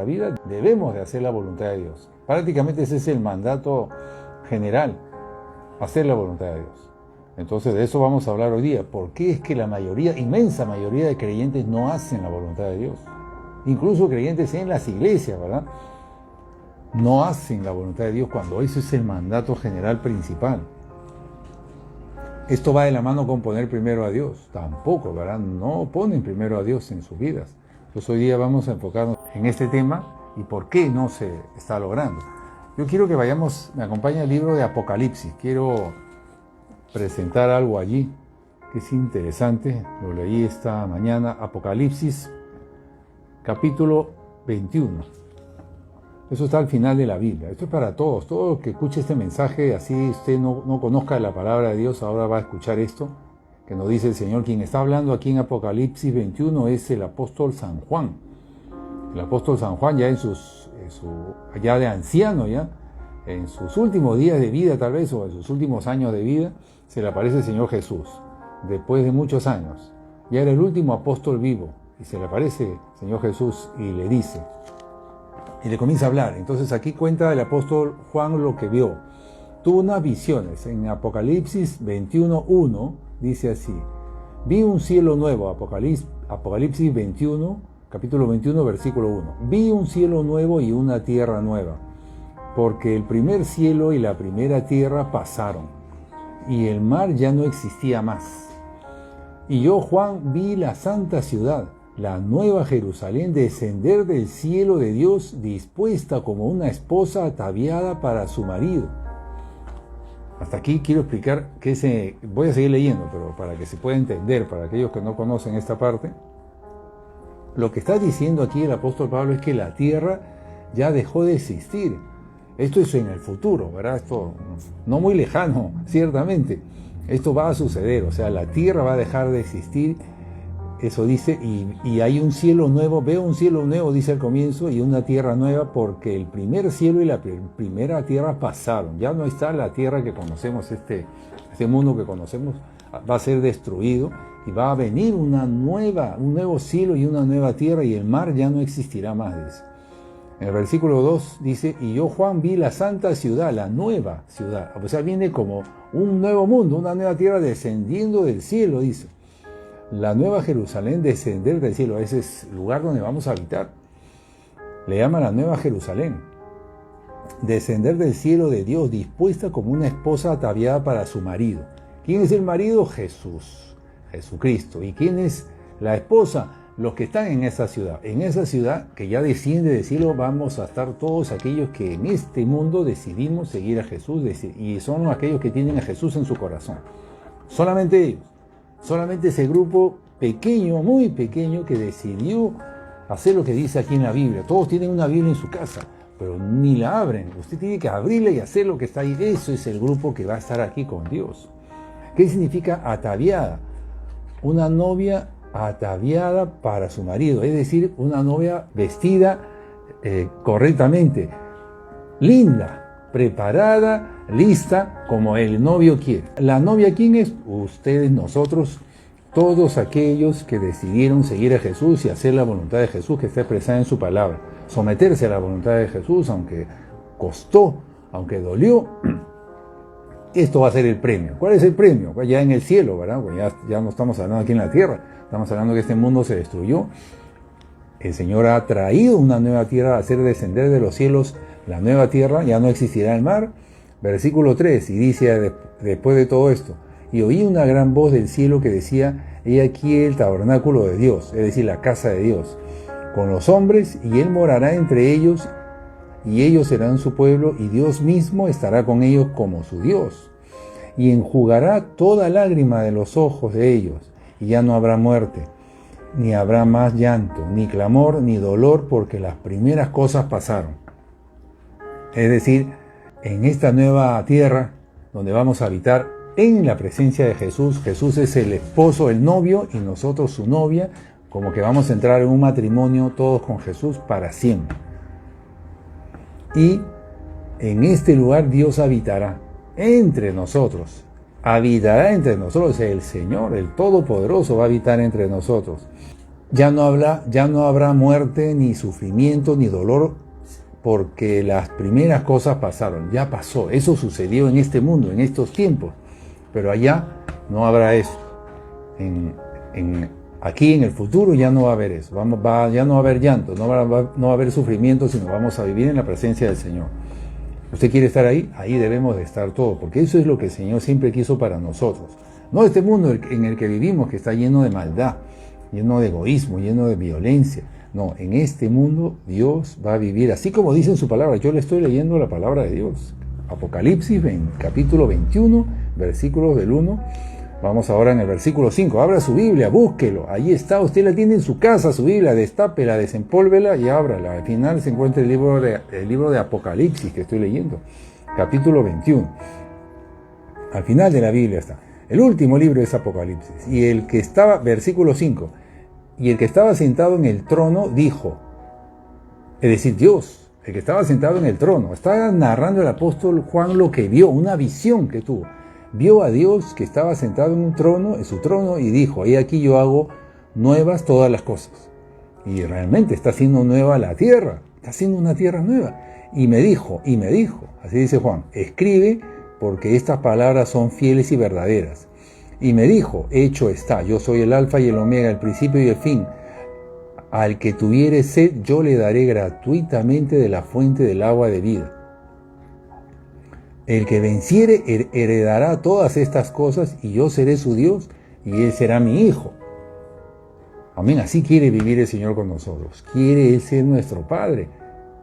la vida debemos de hacer la voluntad de Dios. Prácticamente ese es el mandato general, hacer la voluntad de Dios. Entonces de eso vamos a hablar hoy día. ¿Por qué es que la mayoría, inmensa mayoría de creyentes no hacen la voluntad de Dios? Incluso creyentes en las iglesias, ¿verdad? No hacen la voluntad de Dios cuando eso es el mandato general principal. Esto va de la mano con poner primero a Dios. Tampoco, ¿verdad? No ponen primero a Dios en sus vidas. Entonces hoy día vamos a enfocarnos en este tema y por qué no se está logrando. Yo quiero que vayamos, me acompaña el libro de Apocalipsis. Quiero presentar algo allí que es interesante. Lo leí esta mañana. Apocalipsis, capítulo 21. Eso está al final de la Biblia. Esto es para todos. Todo el que escuche este mensaje, así usted no conozca la palabra de Dios, ahora va a escuchar esto, que nos dice el Señor. Quien está hablando aquí en Apocalipsis 21 es el apóstol San Juan. El apóstol San Juan ya ya de anciano, ya en sus últimos días de vida tal vez, o en sus últimos años de vida, se le aparece el Señor Jesús. Después de muchos años. Ya era el último apóstol vivo. Y se le aparece el Señor Jesús y le dice... Y le comienza a hablar. Entonces aquí cuenta el apóstol Juan lo que vio. Tuvo unas visiones. En Apocalipsis 21:1 dice así. Vi un cielo nuevo. Apocalipsis 21, capítulo 21, versículo 1. Vi un cielo nuevo y una tierra nueva. Porque el primer cielo y la primera tierra pasaron. Y el mar ya no existía más. Y yo, Juan, vi la santa ciudad, la nueva Jerusalén, descender del cielo de Dios, dispuesta como una esposa ataviada para su marido. Hasta aquí quiero explicar voy a seguir leyendo, pero para que se pueda entender, para aquellos que no conocen esta parte, lo que está diciendo aquí el apóstol Pablo es que la tierra ya dejó de existir. Esto es en el futuro, ¿verdad? Esto no muy lejano, ciertamente. Esto va a suceder, o sea, la tierra va a dejar de existir. Eso dice, y hay un cielo nuevo, veo un cielo nuevo, dice al comienzo, y una tierra nueva, porque el primer cielo y la primera tierra pasaron. Ya no está la tierra que conocemos, este mundo que conocemos va a ser destruido, y va a venir un nuevo cielo y una nueva tierra, y el mar ya no existirá más, dice. En el versículo 2 dice, y yo, Juan, vi la santa ciudad, la nueva ciudad. O sea, viene como un nuevo mundo, una nueva tierra descendiendo del cielo, dice. La nueva Jerusalén, descender del cielo. Ese es el lugar donde vamos a habitar. Le llama la nueva Jerusalén. Descender del cielo de Dios, dispuesta como una esposa ataviada para su marido. ¿Quién es el marido? Jesús, Jesucristo. ¿Y quién es la esposa? Los que están en esa ciudad. En esa ciudad que ya desciende del cielo vamos a estar todos aquellos que en este mundo decidimos seguir a Jesús. Y son aquellos que tienen a Jesús en su corazón. Solamente ellos. Solamente ese grupo pequeño, muy pequeño, que decidió hacer lo que dice aquí en la Biblia. Todos tienen una Biblia en su casa, pero ni la abren. Usted tiene que abrirla y hacer lo que está ahí. Eso es el grupo que va a estar aquí con Dios. ¿Qué significa ataviada? Una novia ataviada para su marido, es decir, una novia vestida correctamente, linda, preparada, lista, como el novio quiere. ¿La novia quién es? Ustedes, nosotros, todos aquellos que decidieron seguir a Jesús y hacer la voluntad de Jesús que está expresada en su palabra. Someterse a la voluntad de Jesús, aunque costó, aunque dolió. Esto va a ser el premio. ¿Cuál es el premio? Pues ya en el cielo, ¿verdad? Pues ya no estamos hablando aquí en la tierra. Estamos hablando que este mundo se destruyó. El Señor ha traído una nueva tierra a hacer descender de los cielos la nueva tierra, ya no existirá el mar. Versículo 3, y dice después de todo esto, y oí una gran voz del cielo que decía, he aquí el tabernáculo de Dios, es decir, la casa de Dios, con los hombres, y Él morará entre ellos, y ellos serán su pueblo, y Dios mismo estará con ellos como su Dios, y enjugará toda lágrima de los ojos de ellos, y ya no habrá muerte, ni habrá más llanto, ni clamor, ni dolor, porque las primeras cosas pasaron. Es decir, en esta nueva tierra, donde vamos a habitar en la presencia de Jesús, Jesús es el esposo, el novio, y nosotros su novia, como que vamos a entrar en un matrimonio todos con Jesús para siempre. Y en este lugar Dios habitará entre nosotros. Habitará entre nosotros el Señor, el Todopoderoso va a habitar entre nosotros. ya no habrá muerte, ni sufrimiento, ni dolor, porque las primeras cosas pasaron, ya pasó, eso sucedió en este mundo, en estos tiempos, pero allá no habrá eso. Aquí en el futuro ya no va a haber eso, ya no va a haber llanto, no va a haber sufrimiento, sino vamos a vivir en la presencia del Señor. ¿Usted quiere estar ahí? Ahí debemos de estar todos, porque eso es lo que el Señor siempre quiso para nosotros. No este mundo en el que vivimos, que está lleno de maldad, lleno de egoísmo, lleno de violencia. No, en este mundo Dios va a vivir así como dice en su palabra. Yo le estoy leyendo la palabra de Dios. Apocalipsis, capítulo 21, versículos del 1. Vamos ahora en el versículo 5. Abra su Biblia, búsquelo. Ahí está, usted la tiene en su casa, su Biblia. Destápela, desempólvela y ábrala. Al final se encuentra el libro de Apocalipsis que estoy leyendo. Capítulo 21. Al final de la Biblia está. El último libro es Apocalipsis. Y el que estaba, versículo 5. Y el que estaba sentado en el trono dijo, es decir, Dios, el que estaba sentado en el trono, está narrando el apóstol Juan lo que vio, una visión que tuvo. Vio a Dios que estaba sentado en su trono, y dijo, he aquí yo hago nuevas todas las cosas. Y realmente está haciendo nueva la tierra, está haciendo una tierra nueva. Y me dijo, así dice Juan, escribe porque estas palabras son fieles y verdaderas. Y me dijo, hecho está, yo soy el alfa y el omega, el principio y el fin. Al que tuviere sed, yo le daré gratuitamente de la fuente del agua de vida. El que venciere heredará todas estas cosas, y yo seré su Dios, y él será mi hijo. Amén, así quiere vivir el Señor con nosotros. Quiere Él ser nuestro Padre,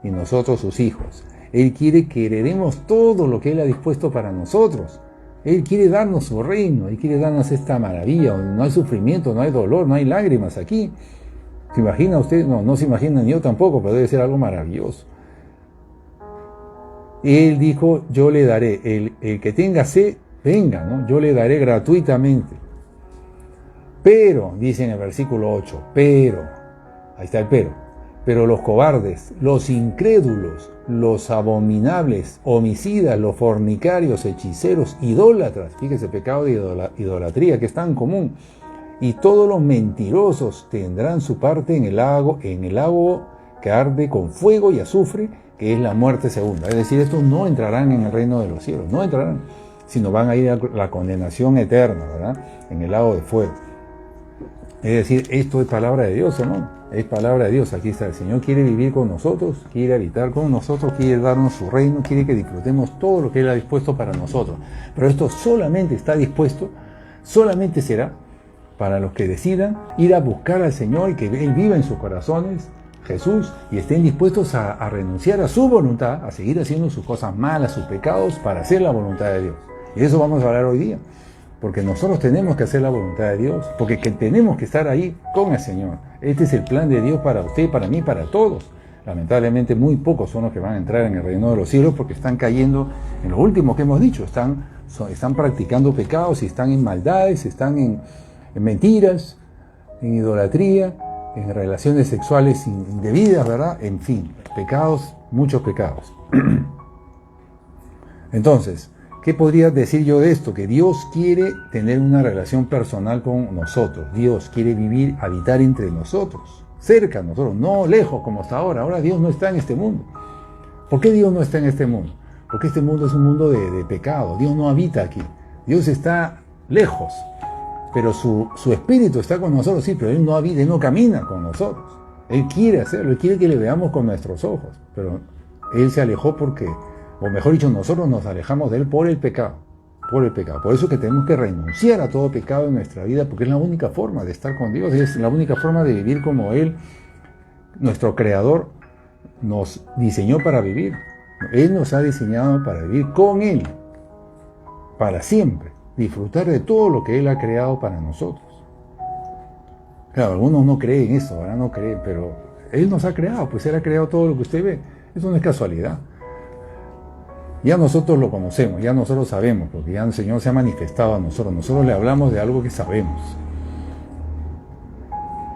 y nosotros sus hijos. Él quiere que heredemos todo lo que Él ha dispuesto para nosotros. Él quiere darnos su reino, Él quiere darnos esta maravilla, donde no hay sufrimiento, no hay dolor, no hay lágrimas aquí. ¿Se imagina usted? No se imagina ni yo tampoco, pero debe ser algo maravilloso. Él dijo, yo le daré, el que tenga sed, venga, ¿no? Yo le daré gratuitamente. Pero, dice en el versículo 8, ahí está el pero los cobardes, los incrédulos, los abominables, homicidas, los fornicarios, hechiceros, idólatras, fíjese, pecado de idolatría que es tan común, y todos los mentirosos tendrán su parte en el lago que arde con fuego y azufre, que es la muerte segunda. Es decir, estos no entrarán en el reino de los cielos, no entrarán, sino van a ir a la condenación eterna, ¿verdad? En el lago de fuego. Es decir, esto es palabra de Dios, ¿no? Es palabra de Dios. Aquí está, el Señor quiere vivir con nosotros, quiere habitar con nosotros, quiere darnos su reino, quiere que disfrutemos todo lo que Él ha dispuesto para nosotros. Pero esto solamente está dispuesto, solamente será para los que decidan ir a buscar al Señor y que Él viva en sus corazones, Jesús, y estén dispuestos a renunciar a su voluntad, a seguir haciendo sus cosas malas, sus pecados, para hacer la voluntad de Dios. Y de eso vamos a hablar hoy día. Porque nosotros tenemos que hacer la voluntad de Dios, porque tenemos que estar ahí con el Señor. Este es el plan de Dios para usted, para mí, para todos. Lamentablemente muy pocos son los que van a entrar en el reino de los cielos porque están cayendo en lo último que hemos dicho. Están practicando pecados y están en maldades, están en mentiras, en idolatría, en relaciones sexuales indebidas, ¿verdad? En fin, pecados, muchos pecados. Entonces, ¿qué podría decir yo de esto? Que Dios quiere tener una relación personal con nosotros. Dios quiere habitar entre nosotros, cerca de nosotros, no lejos como hasta ahora. Ahora Dios no está en este mundo. ¿Por qué Dios no está en este mundo? Porque este mundo es un mundo de pecado. Dios no habita aquí. Dios está lejos. Pero su espíritu está con nosotros, sí, pero Él no habita, Él no camina con nosotros. Él quiere hacerlo, Él quiere que le veamos con nuestros ojos. Pero Él se alejó porque, o mejor dicho, nosotros nos alejamos de Él por el pecado. Por eso que tenemos que renunciar a todo pecado en nuestra vida, porque es la única forma de estar con Dios, es la única forma de vivir como Él, nuestro Creador, nos diseñó para vivir. Él nos ha diseñado para vivir con Él, para siempre, disfrutar de todo lo que Él ha creado para nosotros. Claro, algunos no creen eso, ¿verdad? No creen, pero Él nos ha creado, pues Él ha creado todo lo que usted ve. Eso no es casualidad. Ya nosotros lo conocemos, ya nosotros sabemos, porque ya el Señor se ha manifestado a nosotros. Nosotros le hablamos de algo que sabemos.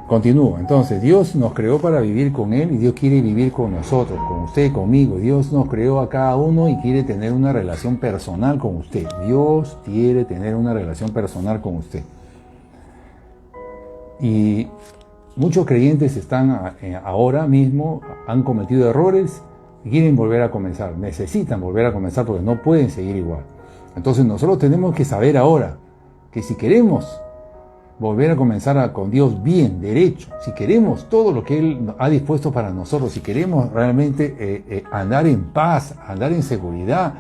Continúo. Entonces, Dios nos creó para vivir con Él y Dios quiere vivir con nosotros, con usted, conmigo. Dios nos creó a cada uno y quiere tener una relación personal con usted. Dios quiere tener una relación personal con usted. Y muchos creyentes están ahora mismo, han cometido errores y quieren volver a comenzar. Necesitan volver a comenzar porque no pueden seguir igual. Entonces nosotros tenemos que saber ahora que si queremos volver a comenzar con Dios bien, derecho, si queremos todo lo que Él ha dispuesto para nosotros, si queremos realmente andar en paz, andar en seguridad,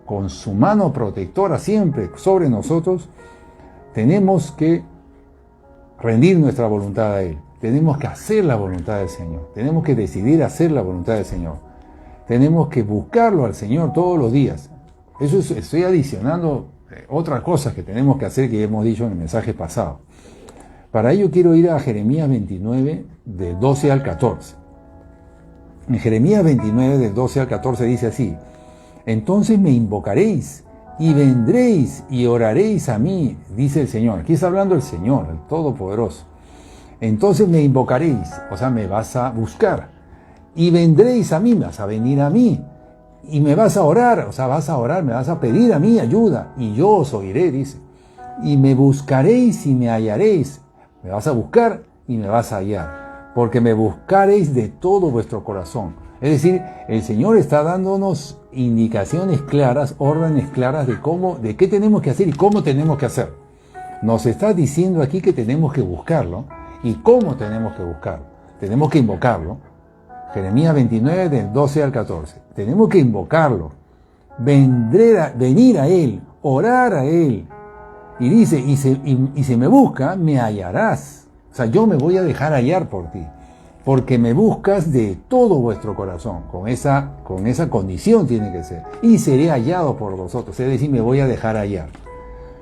con su mano protectora siempre sobre nosotros, tenemos que rendir nuestra voluntad a Él. Tenemos que hacer la voluntad del Señor. Tenemos que decidir hacer la voluntad del Señor. Tenemos que buscarlo al Señor todos los días. Eso estoy adicionando otras cosas que tenemos que hacer que hemos dicho en el mensaje pasado. Para ello quiero ir a Jeremías 29, del 12 al 14. En Jeremías 29, del 12 al 14 dice así: entonces me invocaréis y vendréis y oraréis a mí, dice el Señor. Aquí está hablando el Señor, el Todopoderoso. Entonces me invocaréis, o sea, me vas a buscar. Y vendréis a mí, vas a venir a mí. Y me vas a orar, o sea, vas a orar, me vas a pedir a mí ayuda. Y yo os oiré, dice. Y me buscaréis y me hallaréis. Me vas a buscar y me vas a hallar. Porque me buscaréis de todo vuestro corazón. Es decir, el Señor está dándonos indicaciones claras, órdenes claras de qué tenemos que hacer y cómo tenemos que hacer. Nos está diciendo aquí que tenemos que buscarlo y cómo tenemos que buscarlo. Tenemos que invocarlo. Jeremías 29, del 12 al 14. Tenemos que invocarlo, venir a Él, orar a Él. Y dice, y si me busca, me hallarás. O sea, yo me voy a dejar hallar por ti. Porque me buscas de todo vuestro corazón. Con esa condición tiene que ser. Y seré hallado por vosotros. Es decir, me voy a dejar hallar.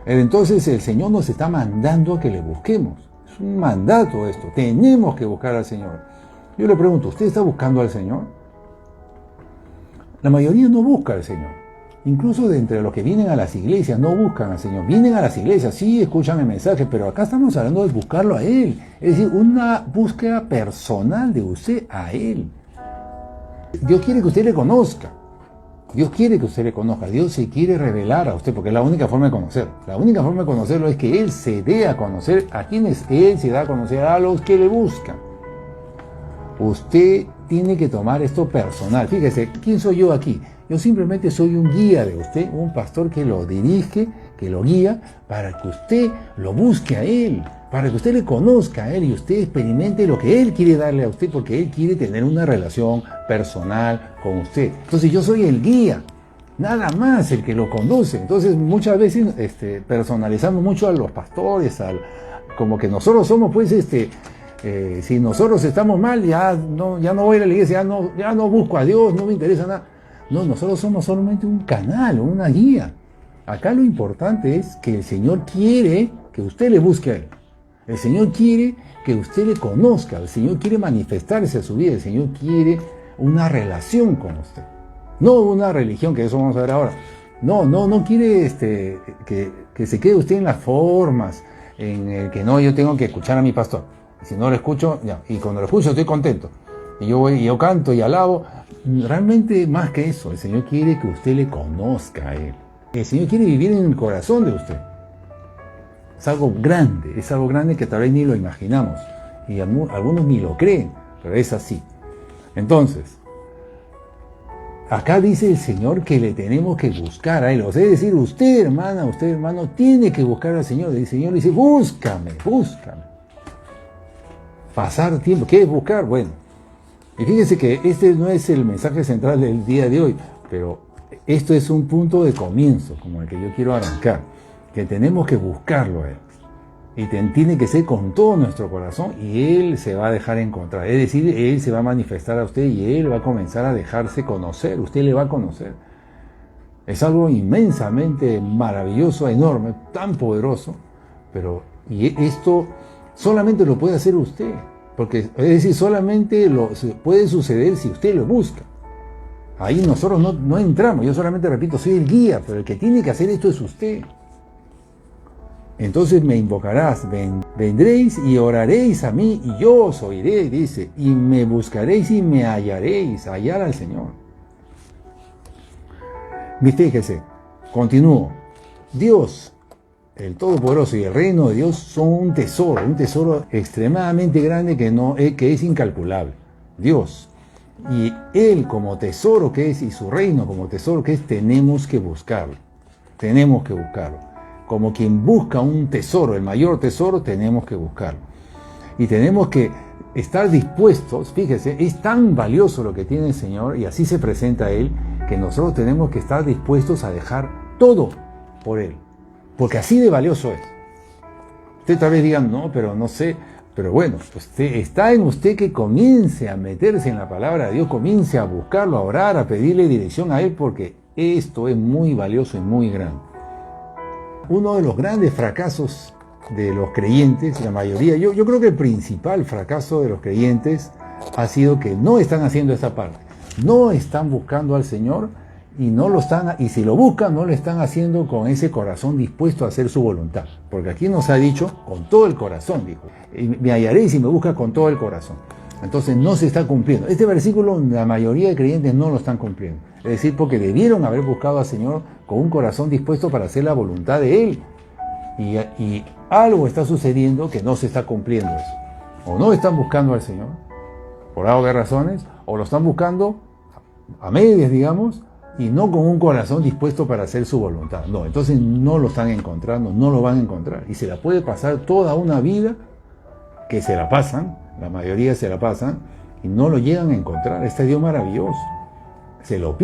Entonces el Señor nos está mandando a que le busquemos. Es un mandato esto. Tenemos que buscar al Señor. Yo le pregunto, ¿usted está buscando al Señor? La mayoría no busca al Señor. Incluso de entre los que vienen a las iglesias no buscan al Señor. Vienen a las iglesias, sí, escuchan el mensaje, pero acá estamos hablando de buscarlo a Él. Es decir, una búsqueda personal de usted a Él. Dios quiere que usted le conozca. Dios quiere que usted le conozca. Dios se quiere revelar a usted, porque es la única forma de conocerlo. La única forma de conocerlo es que Él se dé a conocer a quienes Él se da a conocer, a los que le buscan. Usted tiene que tomar esto personal. Fíjese, ¿quién soy yo aquí? Yo simplemente soy un guía de usted, un pastor que lo dirige, que lo guía, para que usted lo busque a Él, para que usted le conozca a Él y usted experimente lo que Él quiere darle a usted, porque Él quiere tener una relación personal con usted. Entonces yo soy el guía, nada más el que lo conduce. Entonces muchas veces personalizamos mucho a los pastores, como que nosotros somos pues si nosotros estamos mal, ya no voy a la iglesia, ya no busco a Dios, no me interesa nada. No, nosotros somos solamente un canal, una guía. Acá lo importante es que el Señor quiere que usted le busque a Él. El Señor quiere que usted le conozca. El Señor quiere manifestarse a su vida. El Señor quiere una relación con usted. No una religión, que eso vamos a ver ahora. No quiere que se quede usted en las formas, en el que no, yo tengo que escuchar a mi pastor. Si no lo escucho, ya. Y cuando lo escucho estoy contento. Y yo canto y alabo. Realmente más que eso, el Señor quiere que usted le conozca a Él. El Señor quiere vivir en el corazón de usted. Es algo grande que tal vez ni lo imaginamos. Y algunos ni lo creen, pero es así. Entonces, acá dice el Señor que le tenemos que buscar a Él. O sea, es decir, usted hermana, usted hermano, tiene que buscar al Señor. El Señor dice, búscame. Pasar tiempo. ¿Qué es buscar? Bueno. Y fíjense que este no es el mensaje central del día de hoy, pero esto es un punto de comienzo, como el que yo quiero arrancar, que tenemos que buscarlo a Él. Y tiene que ser con todo nuestro corazón y Él se va a dejar encontrar. Es decir, Él se va a manifestar a usted y Él va a comenzar a dejarse conocer. Usted le va a conocer. Es algo inmensamente maravilloso, enorme, tan poderoso, y esto solamente lo puede hacer usted. Porque, es decir, solamente puede suceder si usted lo busca. Ahí nosotros no entramos. Yo solamente repito, soy el guía, pero el que tiene que hacer esto es usted. Entonces me invocarás, vendréis y oraréis a mí, y yo os oiré, dice, y me buscaréis y me hallaréis, hallar al Señor. Fíjese, continúo. Dios, el Todopoderoso y el reino de Dios son un tesoro extremadamente grande que es incalculable. Dios. Y Él como tesoro que es y su reino como tesoro que es, tenemos que buscarlo. Tenemos que buscarlo. Como quien busca un tesoro, el mayor tesoro, tenemos que buscarlo. Y tenemos que estar dispuestos, fíjese, es tan valioso lo que tiene el Señor y así se presenta Él, que nosotros tenemos que estar dispuestos a dejar todo por Él. Porque así de valioso es. Usted tal vez diga, no, pero no sé. Pero bueno, está en usted que comience a meterse en la palabra de Dios, comience a buscarlo, a orar, a pedirle dirección a Él, porque esto es muy valioso y muy grande. Uno de los grandes fracasos de los creyentes, la mayoría, yo creo que el principal fracaso de los creyentes ha sido que no están haciendo esta parte. No están buscando al Señor y si lo buscan, no lo están haciendo con ese corazón dispuesto a hacer su voluntad. Porque aquí nos ha dicho, con todo el corazón, dijo. Y me hallaréis si me busca con todo el corazón. Entonces no se está cumpliendo. Este versículo la mayoría de creyentes no lo están cumpliendo. Es decir, porque debieron haber buscado al Señor con un corazón dispuesto para hacer la voluntad de Él. Y algo está sucediendo que no se está cumpliendo eso. O no están buscando al Señor, por algo de razones, o lo están buscando a medias, digamos, y no con un corazón dispuesto para hacer su voluntad. No, entonces no lo están encontrando, no lo van a encontrar. Y se la puede pasar toda una vida, que se la pasan, la mayoría se la pasan, y no lo llegan a encontrar. Este Dios maravilloso. Se lo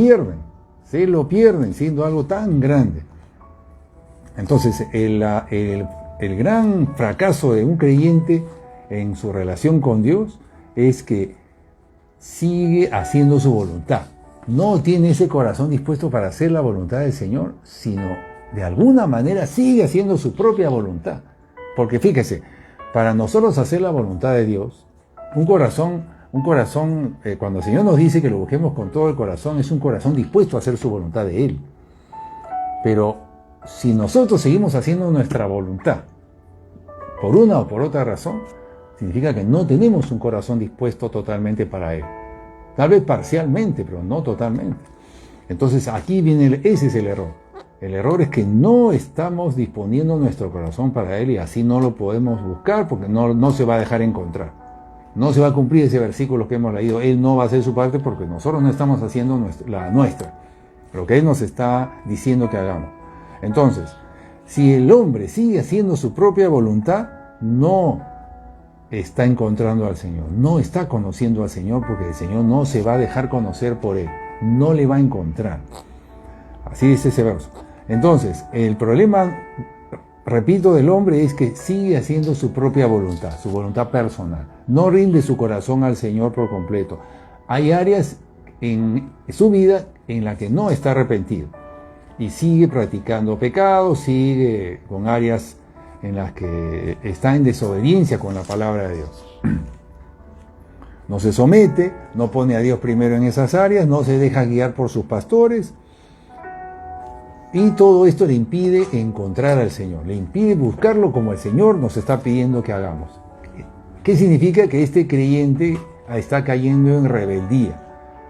pierden siendo algo tan grande. Entonces, el gran fracaso de un creyente en su relación con Dios es que sigue haciendo su voluntad. No tiene ese corazón dispuesto para hacer la voluntad del Señor, sino de alguna manera sigue haciendo su propia voluntad. Porque fíjese, para nosotros hacer la voluntad de Dios, un corazón, cuando el Señor nos dice que lo busquemos con todo el corazón, es un corazón dispuesto a hacer su voluntad de Él. Pero si nosotros seguimos haciendo nuestra voluntad, por una o por otra razón, significa que no tenemos un corazón dispuesto totalmente para Él. Tal vez parcialmente, pero no totalmente. Entonces aquí viene, ese es el error. El error es que no estamos disponiendo nuestro corazón para Él y así no lo podemos buscar porque no se va a dejar encontrar. No se va a cumplir ese versículo que hemos leído. Él no va a hacer su parte porque nosotros no estamos haciendo la nuestra. Lo que Él nos está diciendo que hagamos. Entonces, si el hombre sigue haciendo su propia voluntad, no está encontrando al Señor, no está conociendo al Señor porque el Señor no se va a dejar conocer por Él, no le va a encontrar. Así dice ese verso. Entonces, el problema, repito, del hombre es que sigue haciendo su propia voluntad, su voluntad personal. No rinde su corazón al Señor por completo. Hay áreas en su vida en las que no está arrepentido y sigue practicando pecados, sigue con áreas en las que está en desobediencia con la palabra de Dios. No se somete, no pone a Dios primero en esas áreas, no se deja guiar por sus pastores. Y todo esto le impide encontrar al Señor, le impide buscarlo como el Señor nos está pidiendo que hagamos. ¿Qué significa? Que este creyente está cayendo en rebeldía.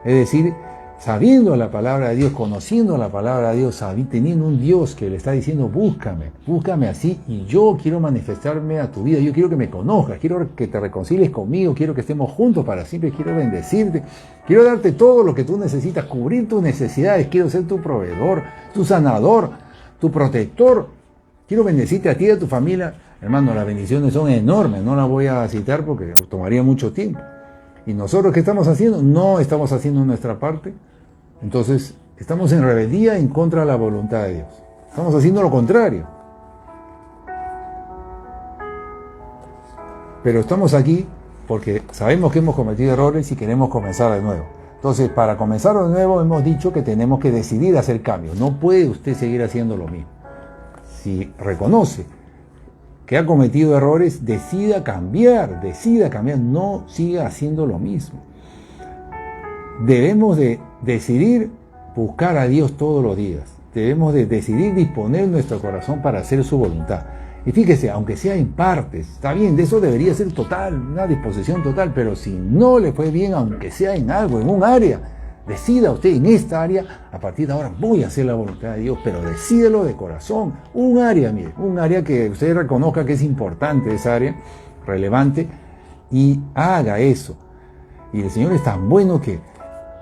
Es decir, sabiendo la palabra de Dios, conociendo la palabra de Dios, teniendo un Dios que le está diciendo, búscame así y yo quiero manifestarme a tu vida, yo quiero que me conozcas, quiero que te reconcilies conmigo, quiero que estemos juntos para siempre, quiero bendecirte, quiero darte todo lo que tú necesitas, cubrir tus necesidades, quiero ser tu proveedor, tu sanador, tu protector, quiero bendecirte a ti y a tu familia. Hermano, las bendiciones son enormes, no las voy a citar porque tomaría mucho tiempo. ¿Y nosotros qué estamos haciendo? No estamos haciendo nuestra parte. Entonces, estamos en rebeldía en contra de la voluntad de Dios. Estamos haciendo lo contrario. Pero estamos aquí porque sabemos que hemos cometido errores y queremos comenzar de nuevo. Entonces, para comenzar de nuevo hemos dicho que tenemos que decidir hacer cambios. No puede usted seguir haciendo lo mismo. Si reconoce que ha cometido errores, decida cambiar, no siga haciendo lo mismo. Debemos de decidir buscar a Dios todos los días. Debemos de decidir disponer nuestro corazón para hacer su voluntad. Y fíjese, aunque sea en partes, está bien, de eso debería ser total, una disposición total, pero si no le fue bien, aunque sea en algo, en un área, Decida usted en esta área, a partir de ahora voy a hacer la voluntad de Dios, pero decídelo de corazón. Un área, mire, un área que usted reconozca que es importante, esa área, relevante, y haga eso. Y el Señor es tan bueno que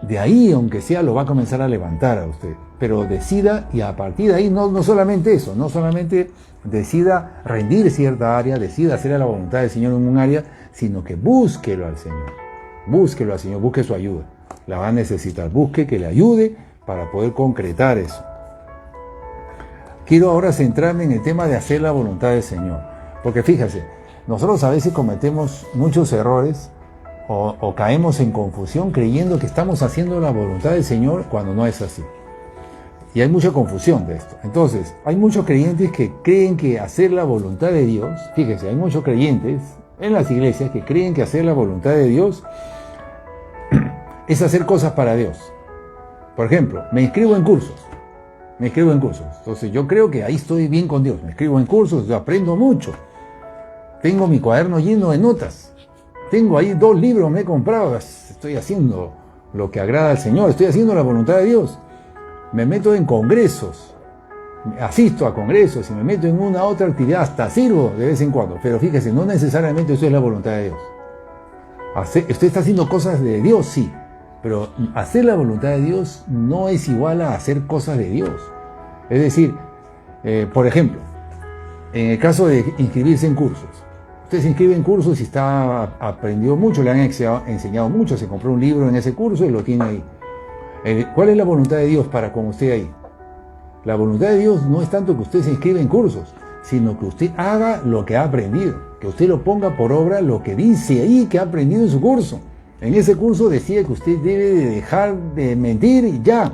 de ahí, aunque sea, lo va a comenzar a levantar a usted. Pero decida, y a partir de ahí, no solamente eso, no solamente decida rendir cierta área, decida hacer la voluntad del Señor en un área, sino que búsquelo al Señor. Búsquelo al Señor, busque su ayuda. La va a necesitar, busque que le ayude para poder concretar eso. Quiero ahora centrarme en el tema de hacer la voluntad del Señor. Porque fíjese, nosotros a veces cometemos muchos errores o caemos en confusión creyendo que estamos haciendo la voluntad del Señor cuando no es así. Y hay mucha confusión de esto. Entonces, hay muchos creyentes que creen que hacer la voluntad de Dios, fíjense, hay muchos creyentes en las iglesias que creen que hacer la voluntad de Dios es hacer cosas para Dios. Por ejemplo, me inscribo en cursos. Entonces yo creo que ahí estoy bien con Dios. Me inscribo en cursos, yo aprendo mucho. Tengo mi cuaderno lleno de notas. Tengo ahí 2 libros, me he comprado. Estoy haciendo lo que agrada al Señor. Estoy haciendo la voluntad de Dios. Me meto en congresos. Asisto a congresos y me meto en una otra actividad. Hasta sirvo de vez en cuando. Pero fíjese, no necesariamente eso es la voluntad de Dios. Usted está haciendo cosas de Dios, sí. Pero hacer la voluntad de Dios no es igual a hacer cosas de Dios. Es decir, por ejemplo, en el caso de inscribirse en cursos. Usted se inscribe en cursos y aprendió mucho, le han enseñado mucho, se compró un libro en ese curso y lo tiene ahí. ¿Cuál es la voluntad de Dios para con usted ahí? La voluntad de Dios no es tanto que usted se inscriba en cursos, sino que usted haga lo que ha aprendido, que usted lo ponga por obra lo que dice ahí que ha aprendido en su curso. En ese curso decía que usted debe de dejar de mentir y ya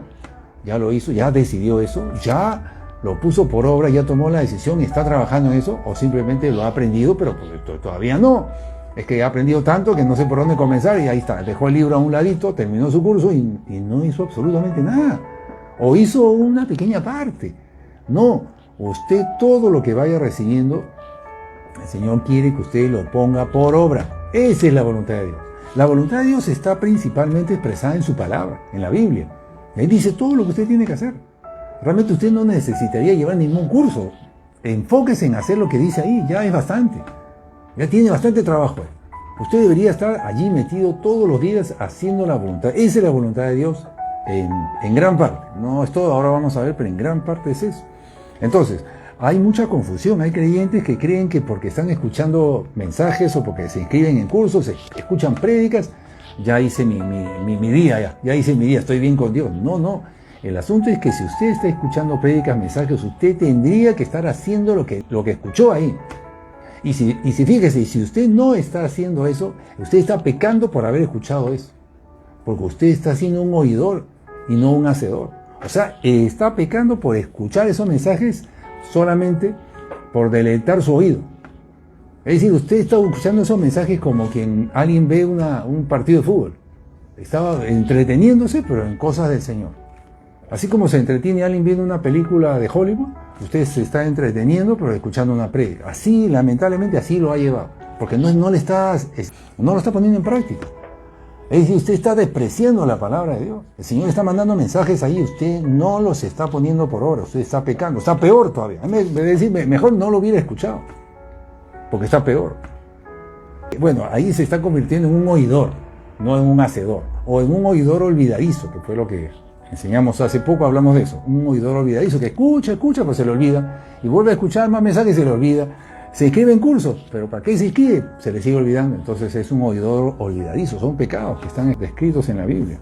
lo hizo, ya decidió eso, ya lo puso por obra, ya tomó la decisión y está trabajando en eso, o simplemente lo ha aprendido, pero pues, todavía no. Es que ha aprendido tanto que no sé por dónde comenzar y ahí está, dejó el libro a un ladito, terminó su curso y no hizo absolutamente nada. O hizo una pequeña parte. No, usted todo lo que vaya recibiendo, el Señor quiere que usted lo ponga por obra. Esa es la voluntad de Dios. La voluntad de Dios está principalmente expresada en su palabra, en la Biblia. Ahí dice todo lo que usted tiene que hacer. Realmente usted no necesitaría llevar ningún curso. Enfóquese en hacer lo que dice ahí, ya es bastante. Ya tiene bastante trabajo. Usted debería estar allí metido todos los días haciendo la voluntad. Esa es la voluntad de Dios en gran parte. No es todo, ahora vamos a ver, pero en gran parte es eso. Entonces, hay mucha confusión. Hay creyentes que creen que porque están escuchando mensajes o porque se inscriben en cursos, escuchan prédicas, ya hice mi día, ya hice mi día, estoy bien con Dios. No. El asunto es que si usted está escuchando prédicas, mensajes, usted tendría que estar haciendo lo que escuchó ahí. Y si fíjese, si usted no está haciendo eso, usted está pecando por haber escuchado eso. Porque usted está siendo un oidor y no un hacedor. O sea, está pecando por escuchar esos mensajes solamente por deleitar su oído. Es decir, usted está escuchando esos mensajes como quien alguien ve un partido de fútbol. Estaba entreteniéndose, pero en cosas del Señor. Así como se entretiene alguien viendo una película de Hollywood, usted se está entreteniendo, pero escuchando una prédica. Así, lamentablemente, así lo ha llevado. Porque no lo está poniendo en práctica. Es decir, usted está despreciando la palabra de Dios. El Señor está mandando mensajes ahí, usted no los está poniendo por obra, usted está pecando, está peor todavía. Es decir, mejor no lo hubiera escuchado, porque está peor. Bueno, ahí se está convirtiendo en un oidor, no en un hacedor, o en un oidor olvidadizo, que fue lo que enseñamos hace poco, hablamos de eso. Un oidor olvidadizo que escucha, pero se le olvida, y vuelve a escuchar más mensajes y se le olvida. Se inscribe en cursos, pero ¿para qué se inscribe? Se le sigue olvidando. Entonces es un oidor olvidadizo. Son pecados que están descritos en la Biblia.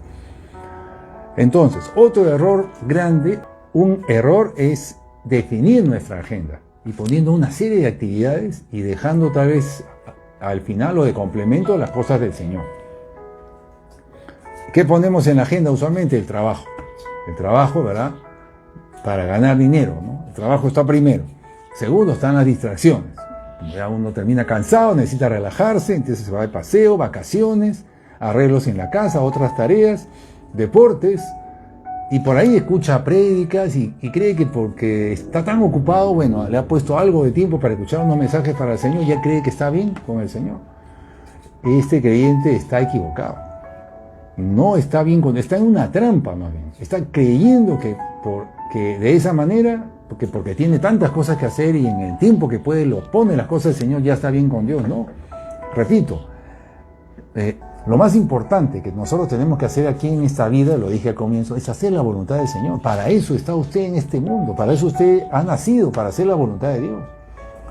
Entonces, otro error grande, un error es definir nuestra agenda y poniendo una serie de actividades y dejando tal vez al final o de complemento las cosas del Señor. ¿Qué ponemos en la agenda usualmente? El trabajo. El trabajo, ¿verdad? Para ganar dinero, ¿no? El trabajo está primero. Segundo, están las distracciones. Ya uno termina cansado, necesita relajarse, entonces se va de paseo, vacaciones, arreglos en la casa, otras tareas, deportes, y por ahí escucha prédicas y cree que porque está tan ocupado, bueno, le ha puesto algo de tiempo para escuchar unos mensajes para el Señor, ya cree que está bien con el Señor. Este creyente está equivocado. no está bien, está en una trampa más bien. Está creyendo que de esa manera, porque tiene tantas cosas que hacer y en el tiempo que puede lo pone las cosas del Señor, ya está bien con Dios. No, repito, lo más importante que nosotros tenemos que hacer aquí en esta vida, lo dije al comienzo, es hacer la voluntad del Señor. Para eso está usted en este mundo, para eso usted ha nacido, para hacer la voluntad de Dios.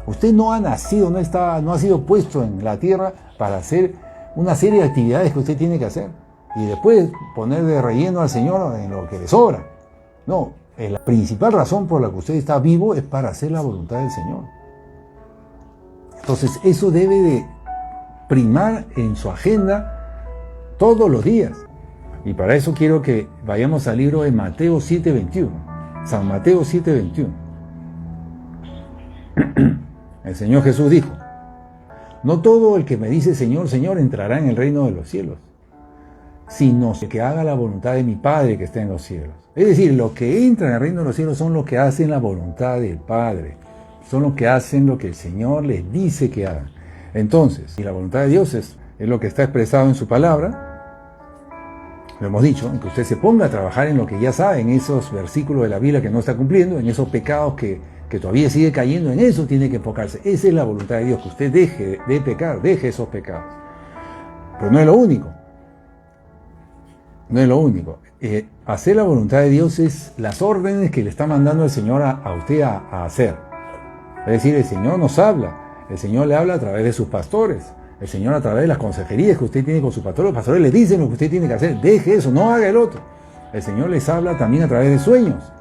Usted no ha nacido, no ha sido puesto en la tierra para hacer una serie de actividades que usted tiene que hacer y después poner de relleno al Señor en lo que le sobra. No, la principal razón por la que usted está vivo es para hacer la voluntad del Señor. Entonces eso debe de primar en su agenda todos los días. Y para eso quiero que vayamos al libro de Mateo 7:21. San Mateo 7:21. El Señor Jesús dijo: no todo el que me dice Señor, Señor entrará en el reino de los cielos, sino el que haga la voluntad de mi Padre que está en los cielos. Es decir, los que entran al reino de los cielos son los que hacen la voluntad del Padre, son los que hacen lo que el Señor les dice que hagan. Entonces, si la voluntad de Dios es lo que está expresado en su palabra, lo hemos dicho, que usted se ponga a trabajar en lo que ya sabe, en esos versículos de la Biblia que no está cumpliendo, en esos pecados que todavía sigue cayendo, en eso tiene que enfocarse. Esa es la voluntad de Dios, que usted deje de pecar, deje esos pecados. Pero no es lo único. No es lo único. Hacer la voluntad de Dios es las órdenes que le está mandando el Señor a usted a hacer. Es decir, el Señor nos habla. El Señor le habla a través de sus pastores. El Señor a través de las consejerías que usted tiene con sus pastores. Los pastores le dicen lo que usted tiene que hacer. Deje eso, no haga el otro. El Señor les habla también a través de sueños.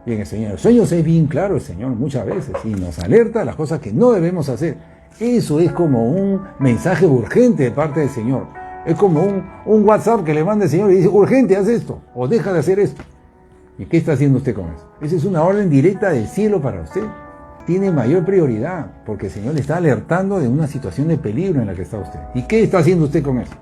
Y en el Señor, los sueños es bien claro el Señor muchas veces. Y nos alerta a las cosas que no debemos hacer. Eso es como un mensaje urgente de parte del Señor. Es como un WhatsApp que le manda el Señor y dice: urgente, haz esto, o deja de hacer esto. ¿Y qué está haciendo usted con eso? Esa es una orden directa del cielo para usted. Tiene mayor prioridad, porque el Señor le está alertando de una situación de peligro en la que está usted. ¿Y qué está haciendo usted con eso?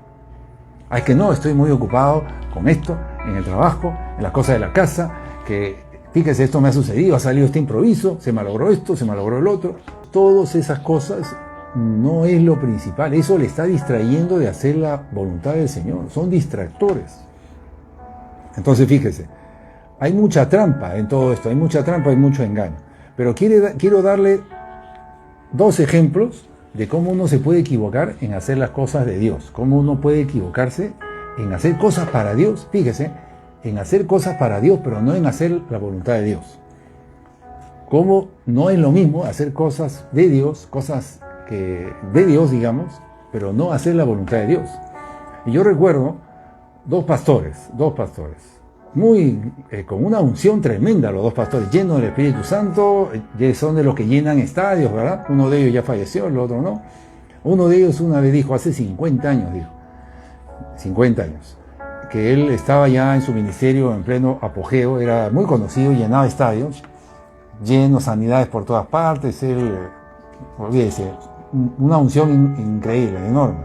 Es que no, estoy muy ocupado con esto, en el trabajo, en las cosas de la casa, que fíjese, esto me ha sucedido, ha salido este improviso, se malogró esto, se malogró el otro. Todas esas cosas no es lo principal, eso le está distrayendo de hacer la voluntad del Señor, son distractores. Entonces fíjese, hay mucha trampa en todo esto, hay mucha trampa, hay mucho engaño. Pero quiero darle dos ejemplos de cómo uno se puede equivocar en hacer las cosas de Dios, cómo uno puede equivocarse en hacer cosas para Dios, fíjese, en hacer cosas para Dios, pero no en hacer la voluntad de Dios. Cómo no es lo mismo hacer cosas de Dios, de Dios, digamos, pero no hacer la voluntad de Dios. Y yo recuerdo dos pastores, con una unción tremenda, los dos pastores, llenos del Espíritu Santo, son de los que llenan estadios, ¿verdad? Uno de ellos ya falleció, el otro no. Uno de ellos una vez dijo, hace 50 años, dijo, 50 años, que él estaba ya en su ministerio en pleno apogeo, era muy conocido, llenaba estadios, llenos, sanidades por todas partes, él, olvídese, una unción increíble, enorme.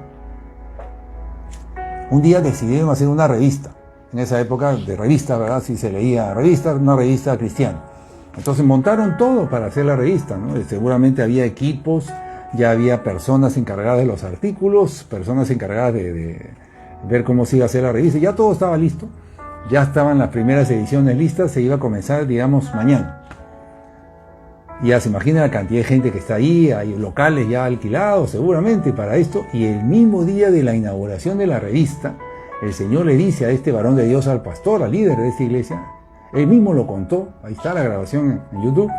Un día decidieron hacer una revista. En esa época de revista, ¿verdad? Si se leía revista, una revista cristiana. Entonces montaron todo para hacer la revista, ¿no? Seguramente había equipos, ya había personas encargadas de los artículos, personas encargadas de ver cómo se iba a hacer la revista. Ya todo estaba listo, ya estaban las primeras ediciones listas, se iba a comenzar, digamos, mañana. Ya se imagina la cantidad de gente que está ahí, hay locales ya alquilados seguramente para esto, y el mismo día de la inauguración de la revista, el Señor le dice a este varón de Dios, al pastor, al líder de esta iglesia, él mismo lo contó, ahí está la grabación en YouTube,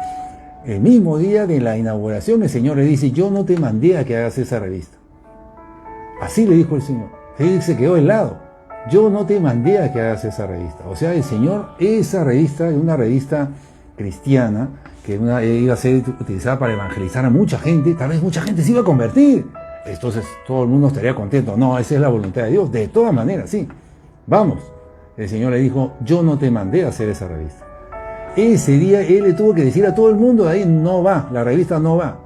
el mismo día de la inauguración el Señor le dice, yo no te mandé a que hagas esa revista. Así le dijo el Señor. Él se quedó helado. Yo no te mandé a que hagas esa revista. O sea, el Señor, esa revista es una revista cristiana que iba a ser utilizada para evangelizar a mucha gente, tal vez mucha gente se iba a convertir. Entonces todo el mundo estaría contento. No, esa es la voluntad de Dios. De todas maneras, sí. Vamos. El Señor le dijo, yo no te mandé a hacer esa revista. Ese día él le tuvo que decir a todo el mundo, de ahí no va, la revista no va.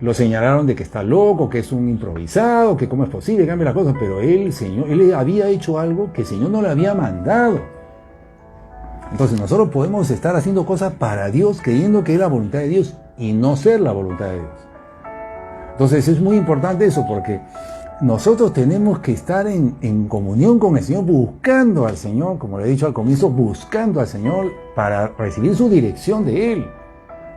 Lo señalaron de que está loco, que es un improvisado, que cómo es posible que cambie las cosas. Pero él había hecho algo que el Señor no le había mandado. Entonces nosotros podemos estar haciendo cosas para Dios, creyendo que es la voluntad de Dios y no ser la voluntad de Dios. Entonces es muy importante eso, porque nosotros tenemos que estar en comunión con el Señor, buscando al Señor, como le he dicho al comienzo, buscando al Señor para recibir su dirección de Él.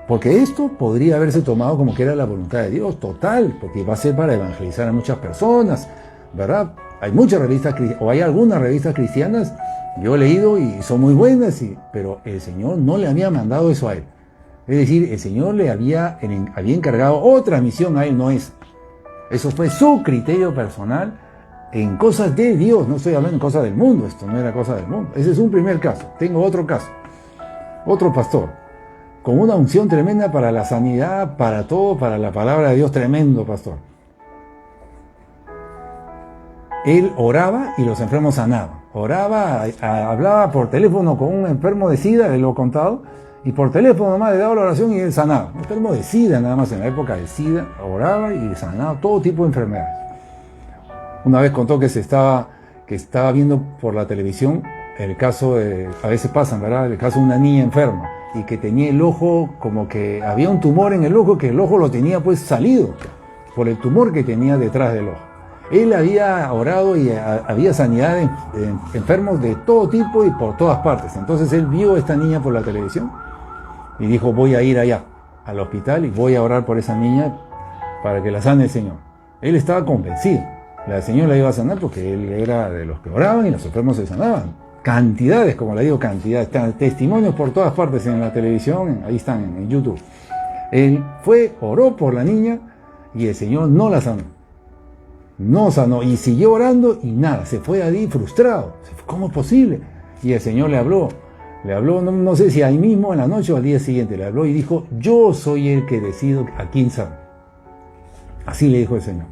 Porque esto podría haberse tomado como que era la voluntad de Dios, total, porque va a ser para evangelizar a muchas personas, ¿verdad? Hay muchas revistas, o hay algunas revistas cristianas, yo he leído y son muy buenas, pero el Señor no le había mandado eso a él. Es decir, el Señor le había encargado otra misión a él, no esa. Eso fue su criterio personal en cosas de Dios, no estoy hablando en cosas del mundo, esto no era cosa del mundo. Ese es un primer caso. Tengo otro caso, otro pastor, con una unción tremenda para la sanidad, para todo, para la palabra de Dios, tremendo pastor. Él oraba y los enfermos sanaban. Oraba, hablaba por teléfono con un enfermo de SIDA, le lo he contado, y por teléfono nomás le daba la oración y él sanaba. Un enfermo de SIDA, nada más en la época de SIDA, oraba y sanaba todo tipo de enfermedades. Una vez contó que estaba viendo por la televisión el caso de, a veces pasan, ¿verdad? El caso de una niña enferma y que tenía el ojo, como que había un tumor en el ojo, que el ojo lo tenía pues salido por el tumor que tenía detrás del ojo. Él había orado y había sanidad de enfermos de todo tipo y por todas partes. Entonces él vio a esta niña por la televisión y dijo, voy a ir allá al hospital y voy a orar por esa niña para que la sane el Señor. Él estaba convencido. La Señora la iba a sanar porque él era de los que oraban y los enfermos se sanaban. Cantidades, como le digo, cantidades. Están testimonios por todas partes en la televisión, ahí están en YouTube. Él oró por la niña y el Señor no la sanó. No sanó y siguió orando y nada, se fue ahí frustrado. ¿Cómo es posible? Y el Señor le habló, no sé si ahí mismo en la noche o al día siguiente, le habló y dijo, yo soy el que decido a quién sano. Así le dijo el Señor.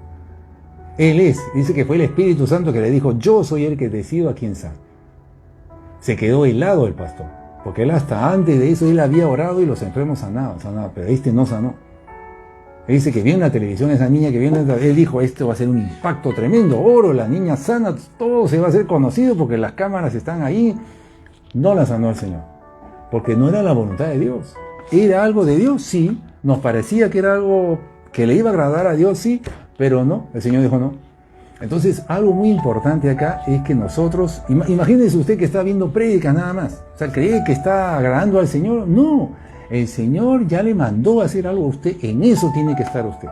Él dice que fue el Espíritu Santo que le dijo, yo soy el que decido a quién sano. Se quedó helado el pastor, porque él hasta antes de eso él había orado y los enfermos sanaban, pero este no sanó. Él dice que vio en la televisión esa niña, él dijo, esto va a ser un impacto tremendo, oro, la niña sana, todo se va a hacer conocido porque las cámaras están ahí. No la sanó el Señor, porque no era la voluntad de Dios. ¿Era algo de Dios? Sí. Nos parecía que era algo que le iba a agradar a Dios, sí, pero no, el Señor dijo no. Entonces, algo muy importante acá es que nosotros, imagínense usted que está viendo prédicas nada más, o sea, ¿cree que está agradando al Señor? No. El Señor ya le mandó a hacer algo a usted, en eso tiene que estar usted.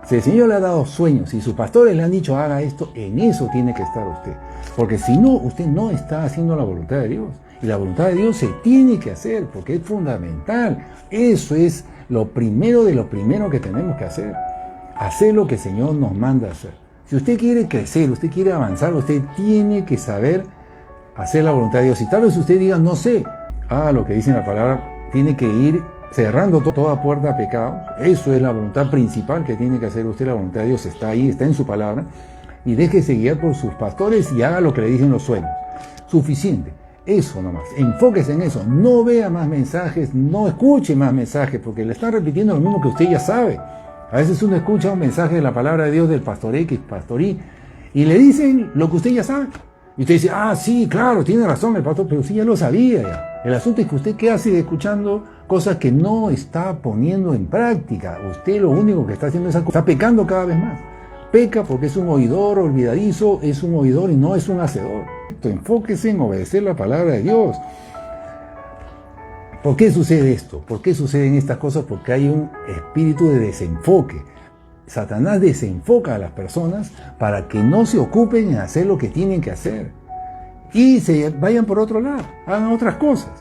Si el Señor le ha dado sueños, si sus pastores le han dicho haga esto, en eso tiene que estar usted. Porque si no, usted no está haciendo la voluntad de Dios. Y la voluntad de Dios se tiene que hacer, porque es fundamental. Eso es lo primero de lo primero que tenemos que hacer. Hacer lo que el Señor nos manda hacer. Si usted quiere crecer, usted quiere avanzar, usted tiene que saber hacer la voluntad de Dios. Y tal vez usted diga, no sé, lo que dice la palabra, tiene que ir cerrando toda puerta a pecado. Eso es la voluntad principal que tiene que hacer usted. La voluntad de Dios está ahí, está en su palabra. Y déjese guiar por sus pastores y haga lo que le dicen los sueños. Suficiente. Eso nomás. Enfóquese en eso. No vea más mensajes, no escuche más mensajes, porque le están repitiendo lo mismo que usted ya sabe. A veces uno escucha un mensaje de la palabra de Dios del pastor X, pastor Y, y le dicen lo que usted ya sabe. Y usted dice, sí, claro, tiene razón el pastor, pero sí ya lo sabía ya. El asunto es que usted qué hace escuchando cosas que no está poniendo en práctica. Usted lo único que está haciendo es está pecando cada vez más. Peca porque es un oidor olvidadizo, es un oidor y no es un hacedor. Enfóquese en obedecer la palabra de Dios. ¿Por qué sucede esto? ¿Por qué suceden estas cosas? Porque hay un espíritu de desenfoque. Satanás desenfoca a las personas para que no se ocupen en hacer lo que tienen que hacer y se vayan por otro lado, hagan otras cosas.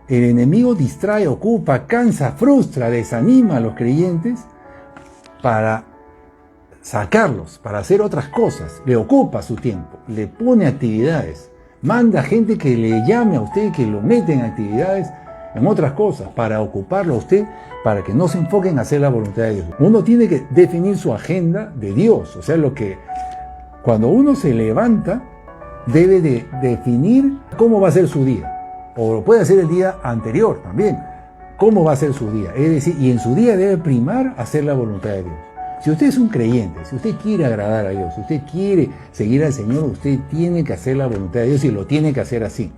El enemigo distrae, ocupa, cansa, frustra, desanima a los creyentes para sacarlos, para hacer otras cosas. Le ocupa su tiempo, le pone actividades, manda gente que le llame a usted, que lo mete en actividades, en otras cosas, para ocuparlo a usted, para que no se enfoquen en hacer la voluntad de Dios. Uno tiene que definir su agenda de Dios, o sea, cuando uno se levanta, debe de definir cómo va a ser su día, o lo puede hacer el día anterior también, cómo va a ser su día, es decir, y en su día debe primar hacer la voluntad de Dios. Si usted es un creyente, si usted quiere agradar a Dios, si usted quiere seguir al Señor, usted tiene que hacer la voluntad de Dios y lo tiene que hacer así.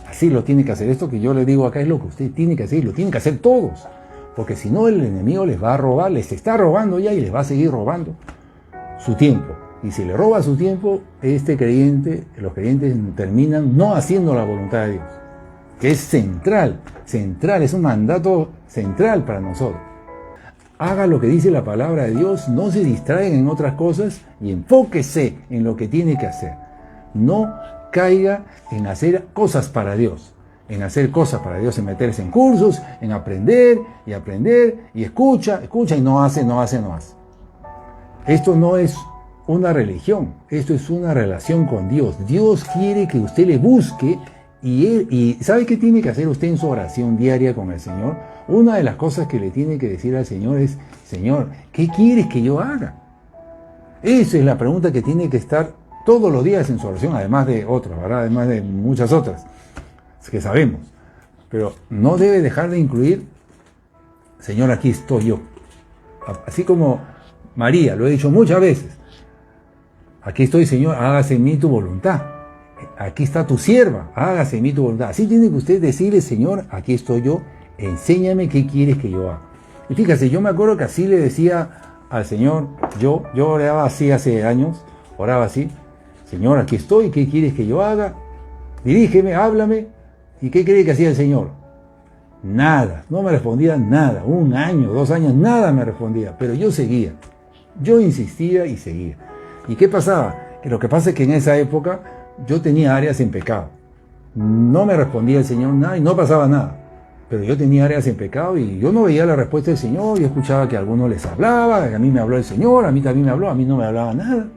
Así lo tiene que hacer. Esto que yo le digo acá es lo que usted tiene que hacer y lo tienen que hacer todos. Porque si no, el enemigo les va a robar, les está robando ya y les va a seguir robando su tiempo. Y si le roba su tiempo, este creyente, los creyentes terminan no haciendo la voluntad de Dios, que es central, es un mandato central para nosotros. Haga lo que dice la palabra de Dios, no se distraiga en otras cosas y enfóquese en lo que tiene que hacer. No caiga en hacer cosas para Dios, en meterse en cursos, en aprender, y escucha y no hace. Esto no es una religión, esto es una relación con Dios. Dios quiere que usted le busque y ¿sabe qué tiene que hacer usted en su oración diaria con el Señor? Una de las cosas que le tiene que decir al Señor es: Señor, ¿qué quieres que yo haga? Esa es la pregunta que tiene que estar todos los días en su oración, además de otras, ¿verdad? Además de muchas otras que sabemos. Pero no debe dejar de incluir: Señor, aquí estoy yo. Así como María, lo he dicho muchas veces: aquí estoy, Señor, hágase en mí tu voluntad. Aquí está tu sierva, hágase en mí tu voluntad. Así tiene que usted decirle: Señor, aquí estoy yo, enséñame qué quieres que yo haga. Y fíjese, yo me acuerdo que así le decía al Señor, yo oraba así hace años, oraba así: Señor, aquí estoy, ¿qué quieres que yo haga? Dirígeme, háblame. ¿Y qué cree que hacía el Señor? Nada, no me respondía nada. 1 año, 2 años, nada me respondía. Pero yo seguía, yo insistía y seguía. ¿Y qué pasaba? Que lo que pasa es que en esa época yo tenía áreas en pecado. No me respondía el Señor nada y no pasaba nada. Pero yo tenía áreas en pecado y yo no veía la respuesta del Señor. Yo escuchaba que a algunos les hablaba, que a mí me habló el Señor, a mí también me habló, a mí no me hablaba nada.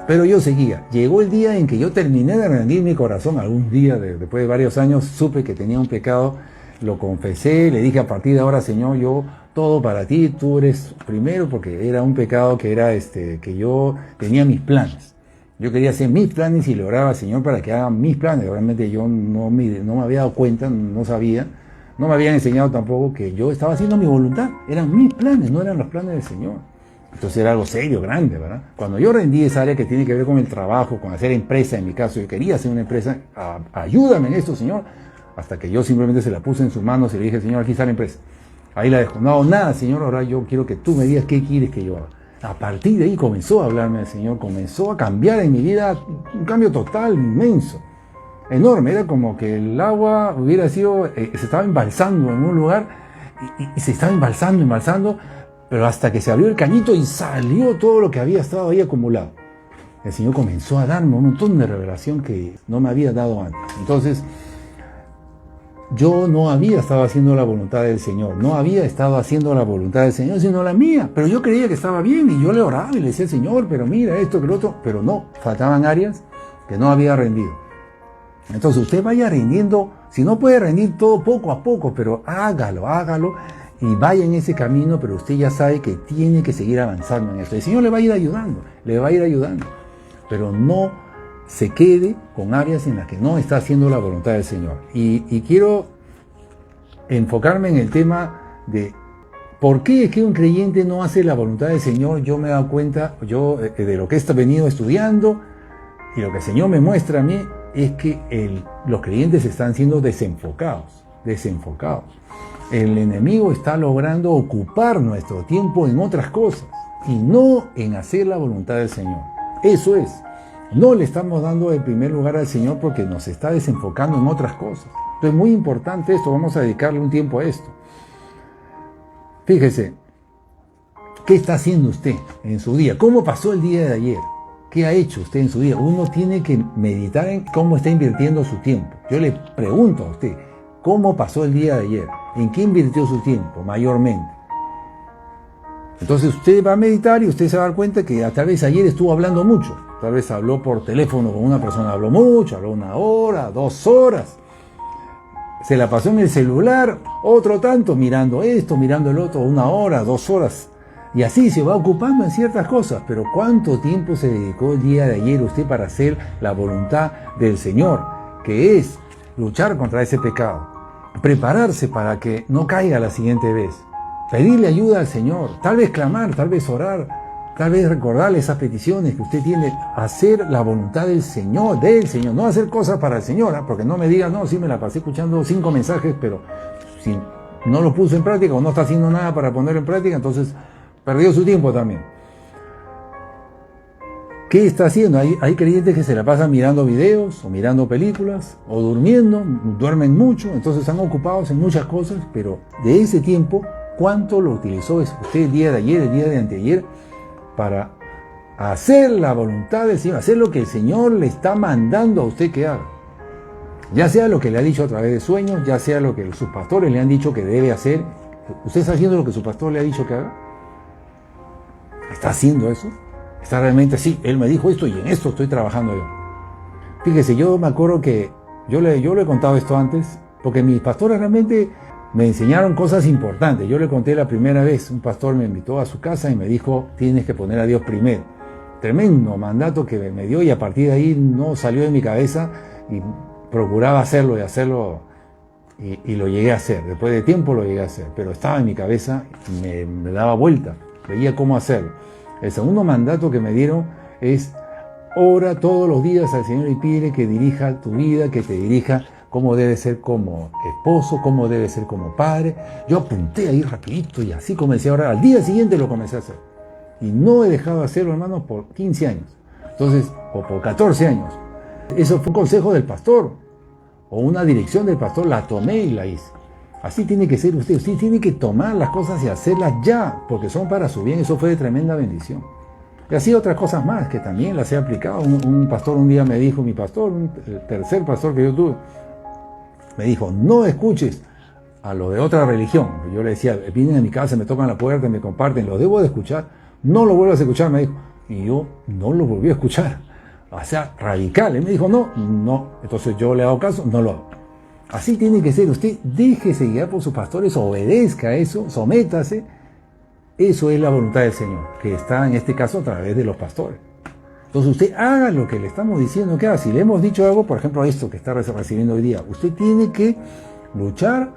Pero yo seguía. Llegó el día en que yo terminé de rendir mi corazón. Algún día, después de varios años, supe que tenía un pecado, lo confesé, le dije: a partir de ahora, Señor, yo todo para ti, tú eres primero, porque era un pecado que era que yo tenía mis planes. Yo quería hacer mis planes y le oraba al Señor para que haga mis planes. Realmente yo no me había dado cuenta, no sabía, no me habían enseñado tampoco que yo estaba haciendo mi voluntad. Eran mis planes, no eran los planes del Señor. Entonces era algo serio, grande, ¿verdad? Cuando yo rendí esa área que tiene que ver con el trabajo, con hacer empresa, en mi caso, yo quería hacer una empresa, ayúdame en esto, Señor, hasta que yo simplemente se la puse en sus manos y le dije: Señor, aquí está la empresa. Ahí la dejo. No hago nada, Señor, ahora yo quiero que tú me digas qué quieres que yo haga. A partir de ahí comenzó a hablarme el Señor, comenzó a cambiar en mi vida, un cambio total, inmenso, enorme. Era como que el agua hubiera sido, se estaba embalsando en un lugar y se estaba embalsando, pero hasta que se abrió el cañito y salió todo lo que había estado ahí acumulado. El Señor comenzó a darme un montón de revelación que no me había dado antes. Entonces, yo no había estado haciendo la voluntad del Señor, sino la mía. Pero yo creía que estaba bien y yo le oraba y le decía: Señor, pero mira esto, que lo otro. Pero no, faltaban áreas que no había rendido. Entonces usted vaya rindiendo, si no puede rendir todo poco a poco, pero hágalo y vaya en ese camino, pero usted ya sabe que tiene que seguir avanzando en esto. El Señor le va a ir ayudando, pero no se quede con áreas en las que no está haciendo la voluntad del Señor. Y quiero enfocarme en el tema de por qué es que un creyente no hace la voluntad del Señor. Yo me he dado cuenta, de lo que he venido estudiando y lo que el Señor me muestra a mí, es que los creyentes están siendo desenfocados. El enemigo está logrando ocupar nuestro tiempo en otras cosas y no en hacer la voluntad del Señor. Eso es. No le estamos dando el primer lugar al Señor porque nos está desenfocando en otras cosas. Entonces, muy importante esto, vamos a dedicarle un tiempo a esto. Fíjese, ¿qué está haciendo usted en su día? ¿Cómo pasó el día de ayer? ¿Qué ha hecho usted en su día? Uno tiene que meditar en cómo está invirtiendo su tiempo. Yo le pregunto a usted, ¿cómo pasó el día de ayer? ¿En qué invirtió su tiempo mayormente? Entonces usted va a meditar y usted se va a dar cuenta que tal vez ayer estuvo hablando mucho. Tal vez habló por teléfono con una persona, habló mucho, habló 1 hora, 2 horas. Se la pasó en el celular, otro tanto, mirando esto, mirando el otro, 1 hora, 2 horas. Y así se va ocupando en ciertas cosas. Pero ¿cuánto tiempo se dedicó el día de ayer usted para hacer la voluntad del Señor? Que es luchar contra ese pecado. Prepararse para que no caiga la siguiente vez. Pedirle ayuda al Señor. Tal vez clamar, tal vez orar. Tal vez recordarle esas peticiones que usted tiene. Hacer la voluntad del Señor. No hacer cosas para el Señor. Porque no me diga: no, sí me la pasé escuchando 5 mensajes, pero si no lo puso en práctica o no está haciendo nada para ponerlo en práctica, entonces perdió su tiempo también. ¿Qué está haciendo? Hay creyentes que se la pasan mirando videos o mirando películas o durmiendo, duermen mucho, entonces están ocupados en muchas cosas, pero de ese tiempo, ¿cuánto lo utilizó usted el día de ayer, el día de anteayer, para hacer la voluntad del Señor, hacer lo que el Señor le está mandando a usted que haga? Ya sea lo que le ha dicho a través de sueños, ya sea lo que sus pastores le han dicho que debe hacer. ¿Usted está haciendo lo que su pastor le ha dicho que haga? ¿Está haciendo eso? ¿Está realmente así? Él me dijo esto y en esto estoy trabajando yo. Fíjese, yo me acuerdo que yo le he contado esto antes, porque mis pastores realmente me enseñaron cosas importantes. Yo le conté la primera vez, un pastor me invitó a su casa y me dijo, tienes que poner a Dios primero. Tremendo mandato que me dio, y a partir de ahí no salió de mi cabeza y procuraba hacerlo y lo llegué a hacer. Después de tiempo lo llegué a hacer, pero estaba en mi cabeza y me daba vuelta, veía cómo hacerlo. El segundo mandato que me dieron es: ora todos los días al Señor y pídele que dirija tu vida, que te dirija cómo debe ser como esposo, cómo debe ser como padre. Yo apunté ahí rapidito y así comencé a orar. Al día siguiente lo comencé a hacer. Y no he dejado de hacerlo, hermanos, por 15 años. Entonces, o por 14 años. Eso fue un consejo del pastor, o una dirección del pastor, la tomé y la hice. Así tiene que ser usted. Usted tiene que tomar las cosas y hacerlas ya, porque son para su bien. Eso fue de tremenda bendición. Y así otras cosas más que también las he aplicado. Un pastor un día me dijo, mi pastor, el tercer pastor que yo tuve, me dijo: no escuches a los de otra religión. Yo le decía, vienen a mi casa, me tocan la puerta, me comparten, ¿los debo de escuchar? No lo vuelvas a escuchar, me dijo. Y yo no lo volví a escuchar. O sea, radical. Él me dijo, no. Entonces yo le hago caso, no lo hago. Así tiene que ser. Usted déjese guiar por sus pastores, obedezca a eso, sométase. Eso es la voluntad del Señor, que está en este caso a través de los pastores. Entonces usted haga lo que le estamos diciendo que haga. Si le hemos dicho algo, por ejemplo, esto que está recibiendo hoy día, usted tiene que luchar,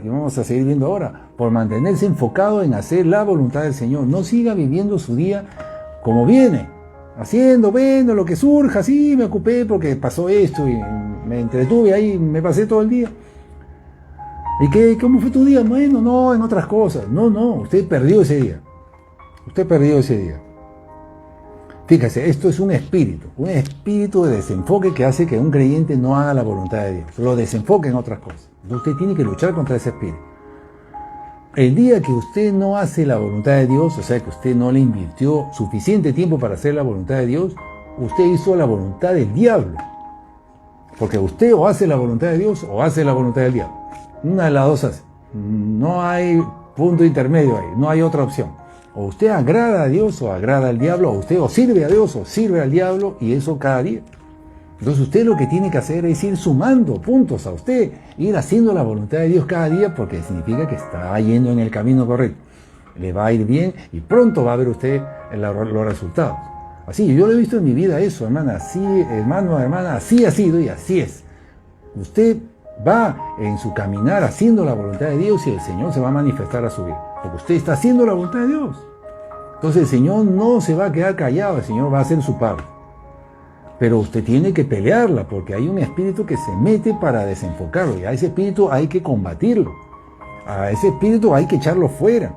y vamos a seguir viendo ahora, por mantenerse enfocado en hacer la voluntad del Señor. No siga viviendo su día como viene, haciendo, viendo lo que surja. Sí, me ocupé porque pasó esto y me entretuve ahí, me pasé todo el día. ¿Y cómo fue tu día? Bueno, no, en otras cosas. No, usted perdió ese día. Fíjese, esto es un espíritu de desenfoque que hace que un creyente no haga la voluntad de Dios, lo desenfoque en otras cosas. Entonces usted tiene que luchar contra ese espíritu. El día que usted no hace la voluntad de Dios, o sea que usted no le invirtió suficiente tiempo para hacer la voluntad de Dios, usted hizo la voluntad del diablo. Porque usted o hace la voluntad de Dios o hace la voluntad del diablo. Una de las dos hace. No hay punto intermedio ahí, no hay otra opción. O usted agrada a Dios o agrada al diablo, o usted o sirve a Dios o sirve al diablo, y eso cada día. Entonces usted lo que tiene que hacer es ir sumando puntos a usted, ir haciendo la voluntad de Dios cada día, porque significa que está yendo en el camino correcto. Le va a ir bien y pronto va a ver usted los resultados. Así, yo lo he visto en mi vida eso, hermana, así, hermana, así ha sido y así es. Usted va en su caminar haciendo la voluntad de Dios y el Señor se va a manifestar a su vida, porque usted está haciendo la voluntad de Dios. Entonces el Señor no se va a quedar callado, el Señor va a hacer su parte. Pero usted tiene que pelearla, porque hay un espíritu que se mete para desenfocarlo, y a ese espíritu hay que combatirlo. A ese espíritu hay que echarlo fuera.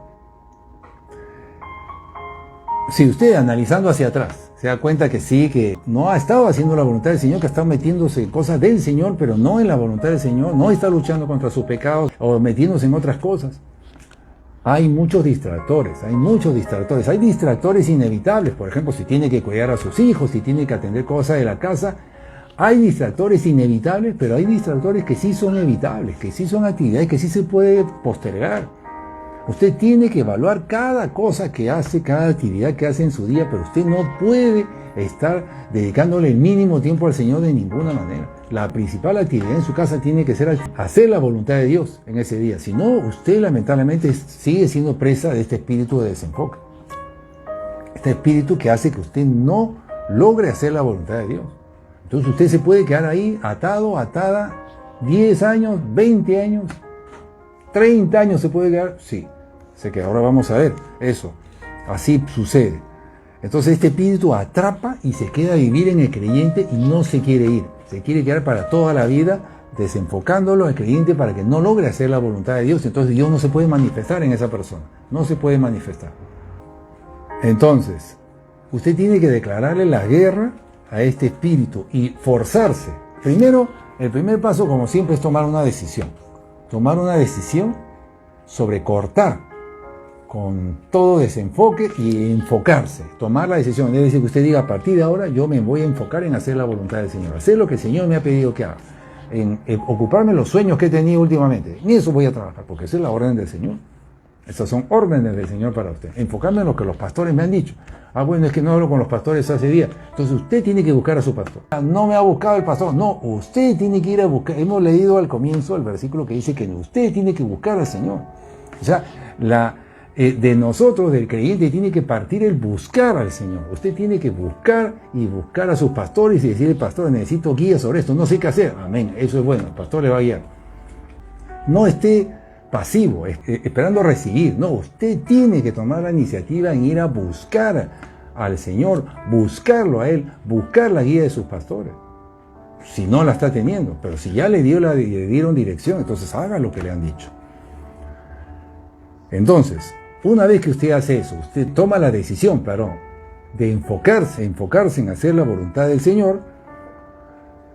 Si usted, analizando hacia atrás, se da cuenta que sí, que no ha estado haciendo la voluntad del Señor, que está metiéndose en cosas del Señor, pero no en la voluntad del Señor, no está luchando contra sus pecados o metiéndose en otras cosas. Hay muchos distractores, hay distractores inevitables. Por ejemplo, si tiene que cuidar a sus hijos, si tiene que atender cosas de la casa, hay distractores inevitables, pero hay distractores que sí son evitables, que sí son actividades que sí se puede postergar. Usted tiene que evaluar cada cosa que hace, cada actividad que hace en su día, pero usted no puede estar dedicándole el mínimo tiempo al Señor de ninguna manera. La principal actividad en su casa tiene que ser hacer la voluntad de Dios en ese día. Si no, usted lamentablemente sigue siendo presa de este espíritu de desenfoque. Este espíritu que hace que usted no logre hacer la voluntad de Dios. Entonces usted se puede quedar ahí atado, atada, 10 años, 20 años, 30 años se puede quedar. Sí, sé que ahora vamos a ver eso. Así sucede. Entonces este espíritu atrapa y se queda a vivir en el creyente y no se quiere ir. Se quiere quedar para toda la vida, desenfocándolo al creyente para que no logre hacer la voluntad de Dios. Entonces Dios no se puede manifestar en esa persona. No se puede manifestar. Entonces, usted tiene que declararle la guerra a este espíritu y forzarse. Primero, el primer paso, como siempre, es tomar una decisión. Tomar una decisión sobre cortar con todo desenfoque y enfocarse. Tomar la decisión, es decir, que usted diga, a partir de ahora yo me voy a enfocar en hacer la voluntad del Señor, hacer lo que el Señor me ha pedido que haga, en ocuparme los sueños que he tenido últimamente. Ni eso voy a trabajar, porque esa es la orden del Señor. Esas son órdenes del Señor para usted. Enfocarme en lo que los pastores me han dicho. Ah, bueno, es que no hablo con los pastores hace días. Entonces usted tiene que buscar a su pastor. No me ha buscado el pastor. No, usted tiene que ir a buscar. Hemos leído al comienzo el versículo que dice que usted tiene que buscar al Señor. O sea, de nosotros, del creyente, tiene que partir el buscar al Señor. Usted tiene que buscar y buscar a sus pastores y decirle, pastor, necesito guía sobre esto, no sé qué hacer. Amén, eso es bueno, el pastor le va a guiar. No esté pasivo, esperando recibir. No, usted tiene que tomar la iniciativa en ir a buscar al Señor, buscarlo a Él, buscar la guía de sus pastores. Si no la está teniendo, pero si ya le dieron dirección, entonces haga lo que le han dicho. Entonces, una vez que usted hace eso, usted toma la decisión, de enfocarse en hacer la voluntad del Señor,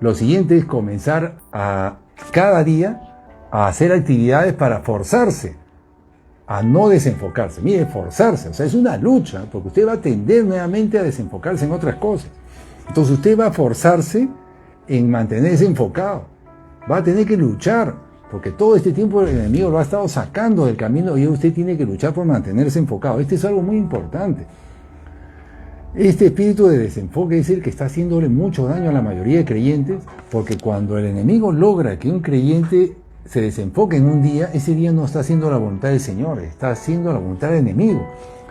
lo siguiente es comenzar cada día a hacer actividades para forzarse a no desenfocarse. Mire, forzarse, o sea, es una lucha, porque usted va a tender nuevamente a desenfocarse en otras cosas. Entonces usted va a forzarse en mantenerse enfocado, va a tener que luchar, porque todo este tiempo el enemigo lo ha estado sacando del camino y usted tiene que luchar por mantenerse enfocado. Este es algo muy importante. Este espíritu de desenfoque es el que está haciéndole mucho daño a la mayoría de creyentes, porque cuando el enemigo logra que un creyente se desenfoque en un día, ese día no está haciendo la voluntad del Señor, está haciendo la voluntad del enemigo.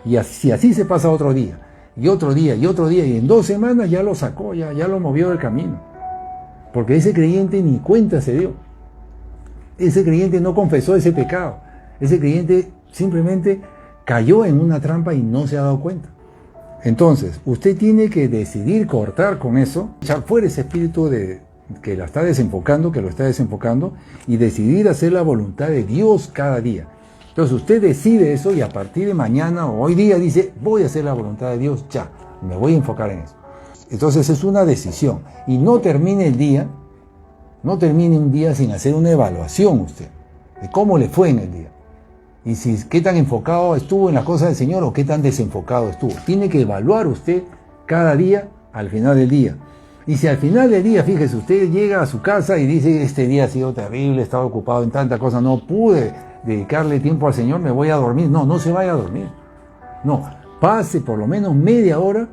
Y así se pasa otro día, y otro día, y otro día, y en 2 semanas ya lo sacó, ya lo movió del camino. Porque ese creyente ni cuenta se dio. Ese creyente no confesó ese pecado. Ese creyente simplemente cayó en una trampa y no se ha dado cuenta. Entonces, usted tiene que decidir cortar con eso, echar fuera ese espíritu que lo está desenfocando, y decidir hacer la voluntad de Dios cada día. Entonces, usted decide eso y a partir de mañana o hoy día dice, voy a hacer la voluntad de Dios ya, me voy a enfocar en eso. Entonces, es una decisión. Y no termine un día sin hacer una evaluación usted de cómo le fue en el día. Y qué tan enfocado estuvo en las cosas del Señor o qué tan desenfocado estuvo. Tiene que evaluar usted cada día al final del día. Y si al final del día, fíjese, usted llega a su casa y dice, este día ha sido terrible, estaba ocupado en tanta cosa, no pude dedicarle tiempo al Señor, me voy a dormir. No se vaya a dormir. No, pase por lo menos media hora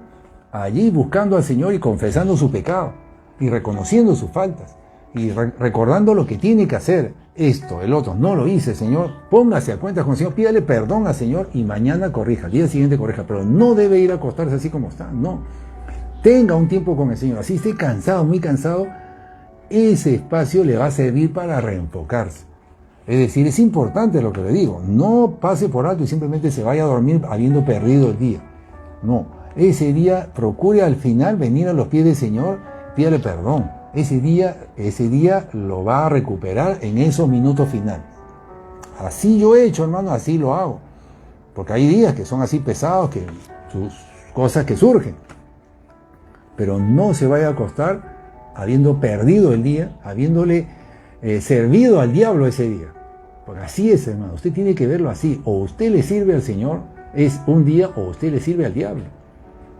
allí buscando al Señor y confesando su pecado y reconociendo sus faltas. Y recordando lo que tiene que hacer, esto, el otro, no lo hice, Señor, póngase a cuentas con el Señor, pídale perdón al Señor y mañana corrija, al día siguiente corrija, pero no debe ir a acostarse así como está, no. Tenga un tiempo con el Señor, así esté cansado, muy cansado, ese espacio le va a servir para reenfocarse. Es decir, es importante lo que le digo, no pase por alto y simplemente se vaya a dormir habiendo perdido el día. No, ese día procure al final venir a los pies del Señor, pídale perdón. Ese día lo va a recuperar en esos minutos finales. Así yo he hecho, hermano, así lo hago. Porque hay días que son así pesados, que sus cosas que surgen. Pero no se vaya a acostar habiendo perdido el día, habiéndole servido al diablo ese día. Porque así es, hermano. Usted tiene que verlo así. O usted le sirve al Señor, es un día, o usted le sirve al diablo.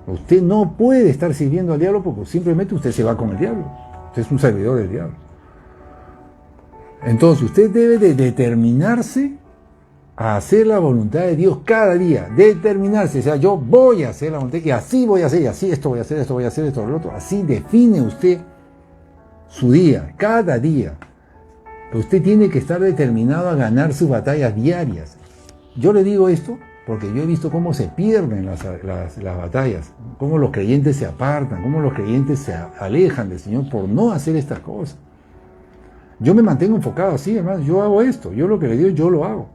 Usted no puede estar sirviendo al diablo porque simplemente usted se va con el diablo. Usted es un servidor del diablo. Entonces usted debe de determinarse a hacer la voluntad de Dios cada día. Determinarse, o sea, yo voy a hacer la voluntad y así voy a hacer, y así esto voy a hacer, esto voy a hacer, esto lo otro. Así define usted su día, cada día. Usted tiene que estar determinado a ganar sus batallas diarias. Yo le digo esto porque yo he visto cómo se pierden las batallas, cómo los creyentes se apartan, cómo los creyentes se alejan del Señor por no hacer estas cosas. Yo me mantengo enfocado así, hermano, yo hago esto, yo lo que le digo, yo lo hago.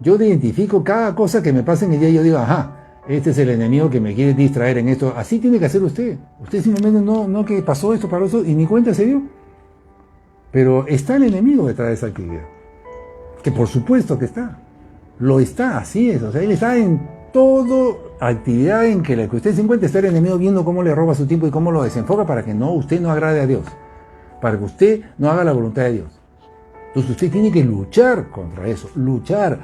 Yo identifico cada cosa que me pasa en el día y yo digo, ajá, este es el enemigo que me quiere distraer en esto. Así tiene que hacer usted. Usted simplemente no que pasó esto, para eso, y ni cuenta se dio. Pero está el enemigo detrás de esa actividad. Que por supuesto que está. Lo está, así es. O sea, él está en todo actividad en que la que usted se encuentra está el enemigo viendo cómo le roba su tiempo y cómo lo desenfoca para que usted no agrade a Dios, para que usted no haga la voluntad de Dios. Entonces usted tiene que luchar contra eso, luchar,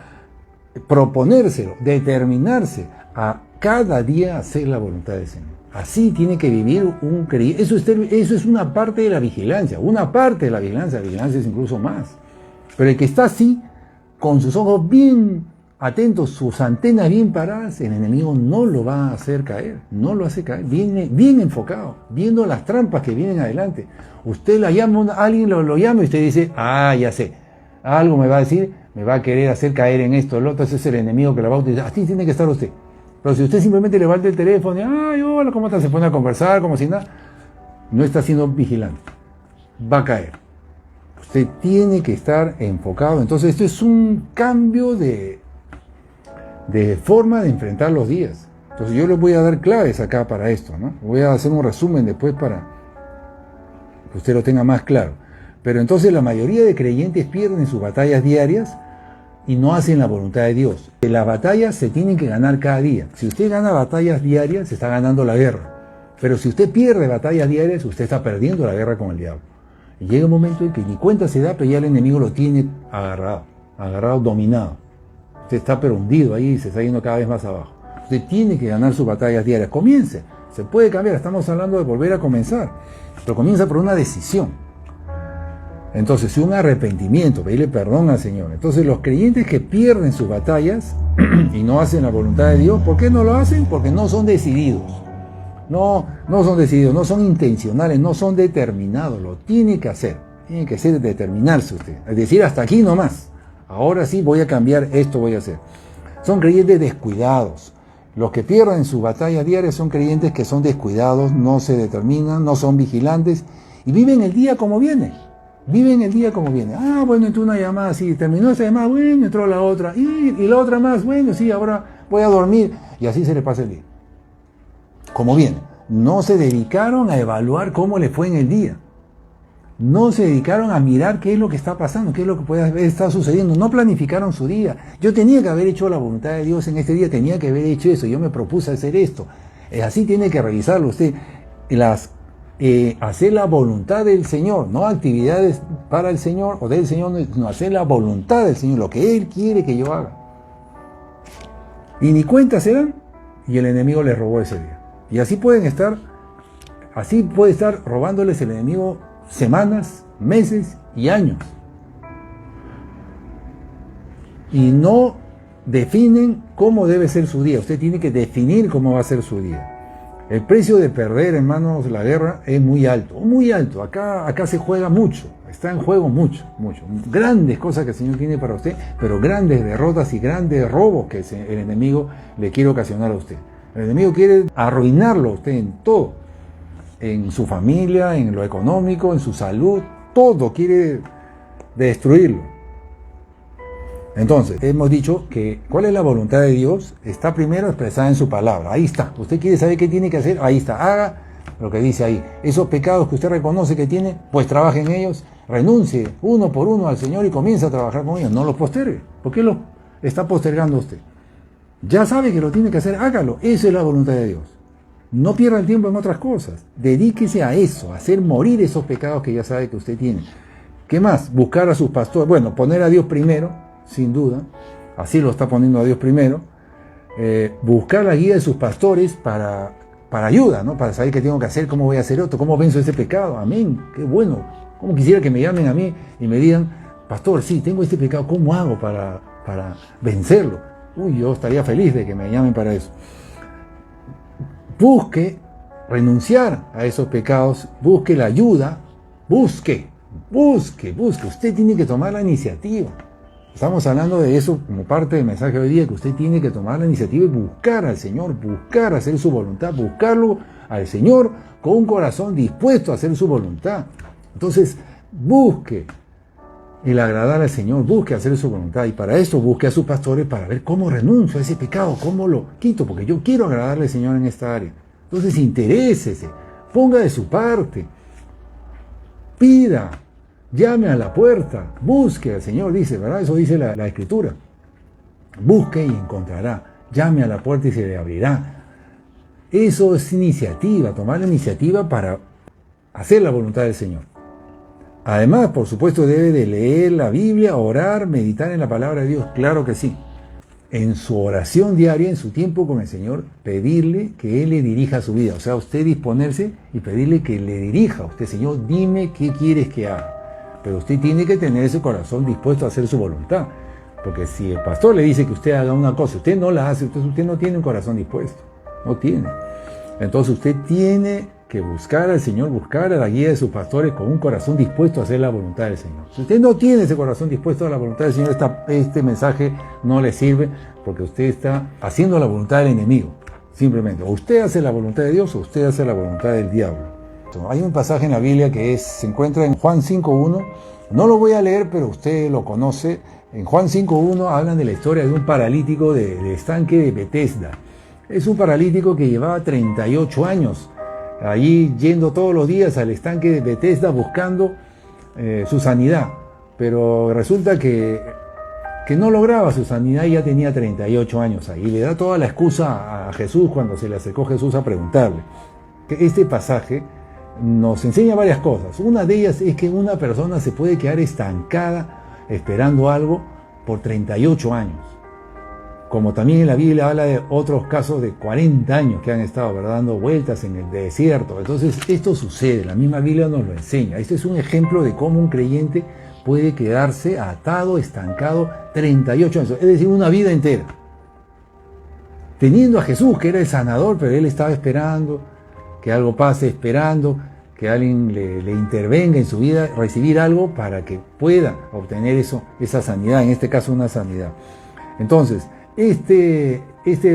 proponérselo, determinarse a cada día hacer la voluntad del Señor. Así tiene que vivir un creyente. Eso es una parte de la vigilancia, la vigilancia es incluso más. Pero el que está así, con sus ojos bien atentos, sus antenas bien paradas, el enemigo no lo va a hacer caer, no lo hace caer, viene bien enfocado, viendo las trampas que vienen adelante. Usted la llama, alguien lo llama y usted dice, ya sé, algo me va a decir, me va a querer hacer caer en esto, el otro, ese es el enemigo que la va a utilizar. Así tiene que estar usted. Pero si usted simplemente levanta el teléfono y, hola, ¿cómo estás? Se pone a conversar como si nada, no está siendo vigilante, va a caer. Usted tiene que estar enfocado. Entonces esto es un cambio de forma de enfrentar los días. Entonces yo les voy a dar claves acá para esto, ¿no? Voy a hacer un resumen después para que usted lo tenga más claro. Pero entonces la mayoría de creyentes pierden sus batallas diarias y no hacen la voluntad de Dios. Las batallas se tienen que ganar cada día. Si usted gana batallas diarias, se está ganando la guerra. Pero si usted pierde batallas diarias, usted está perdiendo la guerra con el diablo. Y llega un momento en que ni cuenta se da, pero ya el enemigo lo tiene agarrado, dominado. Usted está pero hundido ahí y se está yendo cada vez más abajo. Usted tiene que ganar sus batallas diarias. Comience. Se puede cambiar. Estamos hablando de volver a comenzar. Pero comienza por una decisión. Entonces, si un arrepentimiento, pedirle perdón al Señor. Entonces, los creyentes que pierden sus batallas y no hacen la voluntad de Dios, ¿por qué no lo hacen? Porque no son decididos. No son decididos, no son intencionales, no son determinados. Lo tiene que hacer. Tiene que ser determinarse usted. Es decir, hasta aquí nomás. Ahora sí voy a cambiar, esto voy a hacer. Son creyentes descuidados. Los que pierden sus batallas diarias son creyentes que son descuidados, no se determinan, no son vigilantes y viven el día como viene. Viven el día como viene. Bueno, entró una llamada, sí, terminó esa llamada, bueno, entró la otra, y la otra más, bueno, sí, ahora voy a dormir. Y así se le pasa el día. Como viene. No se dedicaron a evaluar cómo le fue en el día. No se dedicaron a mirar qué es lo que está pasando, qué es lo que puede estar sucediendo. No planificaron su día. Yo tenía que haber hecho la voluntad de Dios en este día, tenía que haber hecho eso, yo me propuse hacer esto. Así tiene que revisarlo usted. Hacer la voluntad del Señor, no actividades para el Señor o del Señor, no hacer la voluntad del Señor, lo que Él quiere que yo haga. Y ni cuenta se dan, y el enemigo les robó ese día. Y así puede estar robándoles el enemigo semanas, meses y años. Y no definen cómo debe ser su día. Usted tiene que definir cómo va a ser su día. El precio de perder, hermanos, la guerra es muy alto, muy alto. Acá se juega mucho, está en juego mucho. Grandes cosas que el Señor tiene para usted, pero grandes derrotas y grandes robos que el enemigo le quiere ocasionar a usted. El enemigo quiere arruinarlo a usted en todo, en su familia, en lo económico, en su salud, todo quiere destruirlo. Entonces, hemos dicho que ¿cuál es la voluntad de Dios? Está primero expresada en su palabra. Ahí está. Usted quiere saber qué tiene que hacer, ahí está. Haga lo que dice ahí. Esos pecados que usted reconoce que tiene, pues trabaje en ellos, renuncie uno por uno al Señor y comience a trabajar con ellos. No los postergue. ¿Por qué lo está postergando usted? Ya sabe que lo tiene que hacer, hágalo. Esa es la voluntad de Dios. No pierda el tiempo en otras cosas. Dedíquese a eso, a hacer morir esos pecados que ya sabe que usted tiene. ¿Qué más? Buscar a sus pastores. Bueno, poner a Dios primero. Sin duda, así lo está poniendo a Dios primero. Buscar la guía de sus pastores para ayuda, ¿no? Para saber qué tengo que hacer, cómo voy a hacer otro, cómo venzo ese pecado. Amén, qué bueno. Cómo quisiera que me llamen a mí y me digan, pastor, sí, tengo este pecado, ¿cómo hago para vencerlo? Yo estaría feliz de que me llamen para eso. Busque renunciar a esos pecados, busque la ayuda, busque. Usted tiene que tomar la iniciativa. Estamos hablando de eso como parte del mensaje de hoy día, que usted tiene que tomar la iniciativa y buscar al Señor, buscar hacer su voluntad, buscarlo al Señor con un corazón dispuesto a hacer su voluntad. Entonces, busque el agradar al Señor, busque hacer su voluntad, y para esto busque a sus pastores para ver cómo renuncio a ese pecado, cómo lo quito, porque yo quiero agradarle al Señor en esta área. Entonces, interésese, ponga de su parte, pida. Llame a la puerta, busque al Señor, dice, ¿verdad? Eso dice la Escritura. Busque y encontrará. llame a la puerta y se le abrirá. Eso es iniciativa, tomar la iniciativa para hacer la voluntad del Señor. Además, por supuesto, debe de leer la Biblia, orar, meditar en la palabra de Dios, claro que sí. En su oración diaria, en su tiempo con el Señor, pedirle que Él le dirija su vida. O sea, usted disponerse y pedirle que le dirija a usted, Señor, dime qué quieres que haga. Pero usted tiene que tener ese corazón dispuesto a hacer su voluntad. Porque si el pastor le dice que usted haga una cosa, usted no la hace, entonces usted no tiene un corazón dispuesto. No tiene. Entonces usted tiene que buscar al Señor, buscar a la guía de sus pastores con un corazón dispuesto a hacer la voluntad del Señor. Si usted no tiene ese corazón dispuesto a la voluntad del Señor, este mensaje no le sirve porque usted está haciendo la voluntad del enemigo. Simplemente, o usted hace la voluntad de Dios o usted hace la voluntad del diablo. Hay un pasaje en la Biblia que se encuentra en Juan 5.1. No lo voy a leer, pero usted lo conoce. En Juan 5.1 hablan de la historia de un paralítico del estanque de Betesda. Es un paralítico que llevaba 38 años allí yendo todos los días al estanque de Betesda buscando su sanidad, pero resulta que no lograba su sanidad y ya tenía 38 años ahí. Le da toda la excusa a Jesús cuando se le acercó Jesús a preguntarle. Este pasaje nos enseña varias cosas. Una de ellas es que una persona se puede quedar estancada esperando algo por 38 años. Como también en la Biblia habla de otros casos de 40 años que han estado, ¿verdad?, dando vueltas en el desierto. Entonces esto sucede, la misma Biblia nos lo enseña. Este es un ejemplo de cómo un creyente puede quedarse atado, estancado 38 años, es decir, una vida entera. Teniendo a Jesús, que era el sanador, pero él estaba esperando que algo pase, esperando que alguien le intervenga en su vida, recibir algo para que pueda obtener esa sanidad, en este caso una sanidad. Entonces, este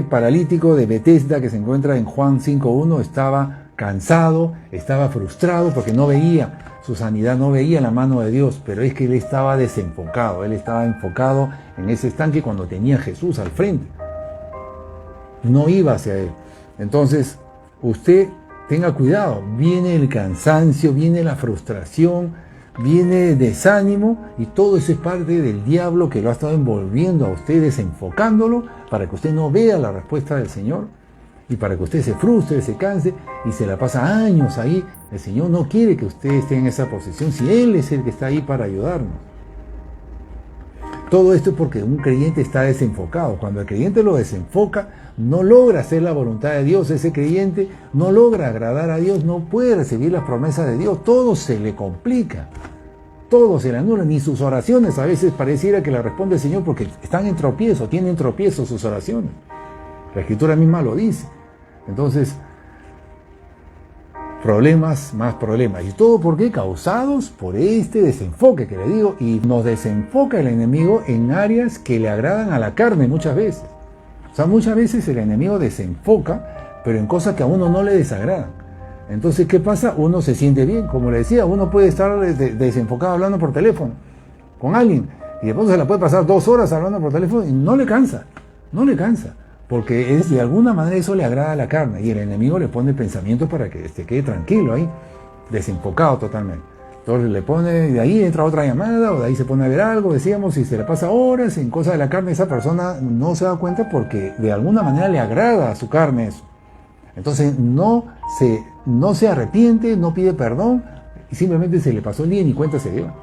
paralítico de Betesda que se encuentra en Juan 5.1 estaba cansado, estaba frustrado porque no veía su sanidad, no veía la mano de Dios, pero es que él estaba desenfocado, él estaba enfocado en ese estanque cuando tenía a Jesús al frente. No iba hacia él. Entonces, usted tenga cuidado, viene el cansancio, viene la frustración, viene desánimo y todo eso es parte del diablo que lo ha estado envolviendo a usted, desenfocándolo para que usted no vea la respuesta del Señor y para que usted se frustre, se canse y se la pasa años ahí. El Señor no quiere que usted esté en esa posición si Él es el que está ahí para ayudarnos. Todo esto es porque un creyente está desenfocado. Cuando el creyente lo desenfoca, no logra hacer la voluntad de Dios. Ese creyente no logra agradar a Dios, no puede recibir las promesas de Dios. Todo se le complica, todo se le anula. Ni sus oraciones a veces pareciera que le responde el Señor porque están en tropiezo, tienen tropiezo sus oraciones. La Escritura misma lo dice. Entonces, problemas, más problemas. ¿Y todo por qué? Causados por este desenfoque que le digo. Y nos desenfoca el enemigo en áreas que le agradan a la carne muchas veces. O sea, muchas veces el enemigo desenfoca, pero en cosas que a uno no le desagradan. Entonces, ¿qué pasa? Uno se siente bien. Como le decía, uno puede estar desenfocado hablando por teléfono con alguien. Y después se la puede pasar 2 horas hablando por teléfono y no le cansa. No le cansa. Porque de alguna manera eso le agrada a la carne y el enemigo le pone pensamientos para que se quede tranquilo ahí, desenfocado totalmente. Entonces le pone, de ahí entra otra llamada o de ahí se pone a ver algo, decíamos, y se le pasa horas en cosas de la carne. Esa persona no se da cuenta porque de alguna manera le agrada a su carne eso. Entonces no se arrepiente, no pide perdón y simplemente se le pasó el día y ni cuenta se lleva.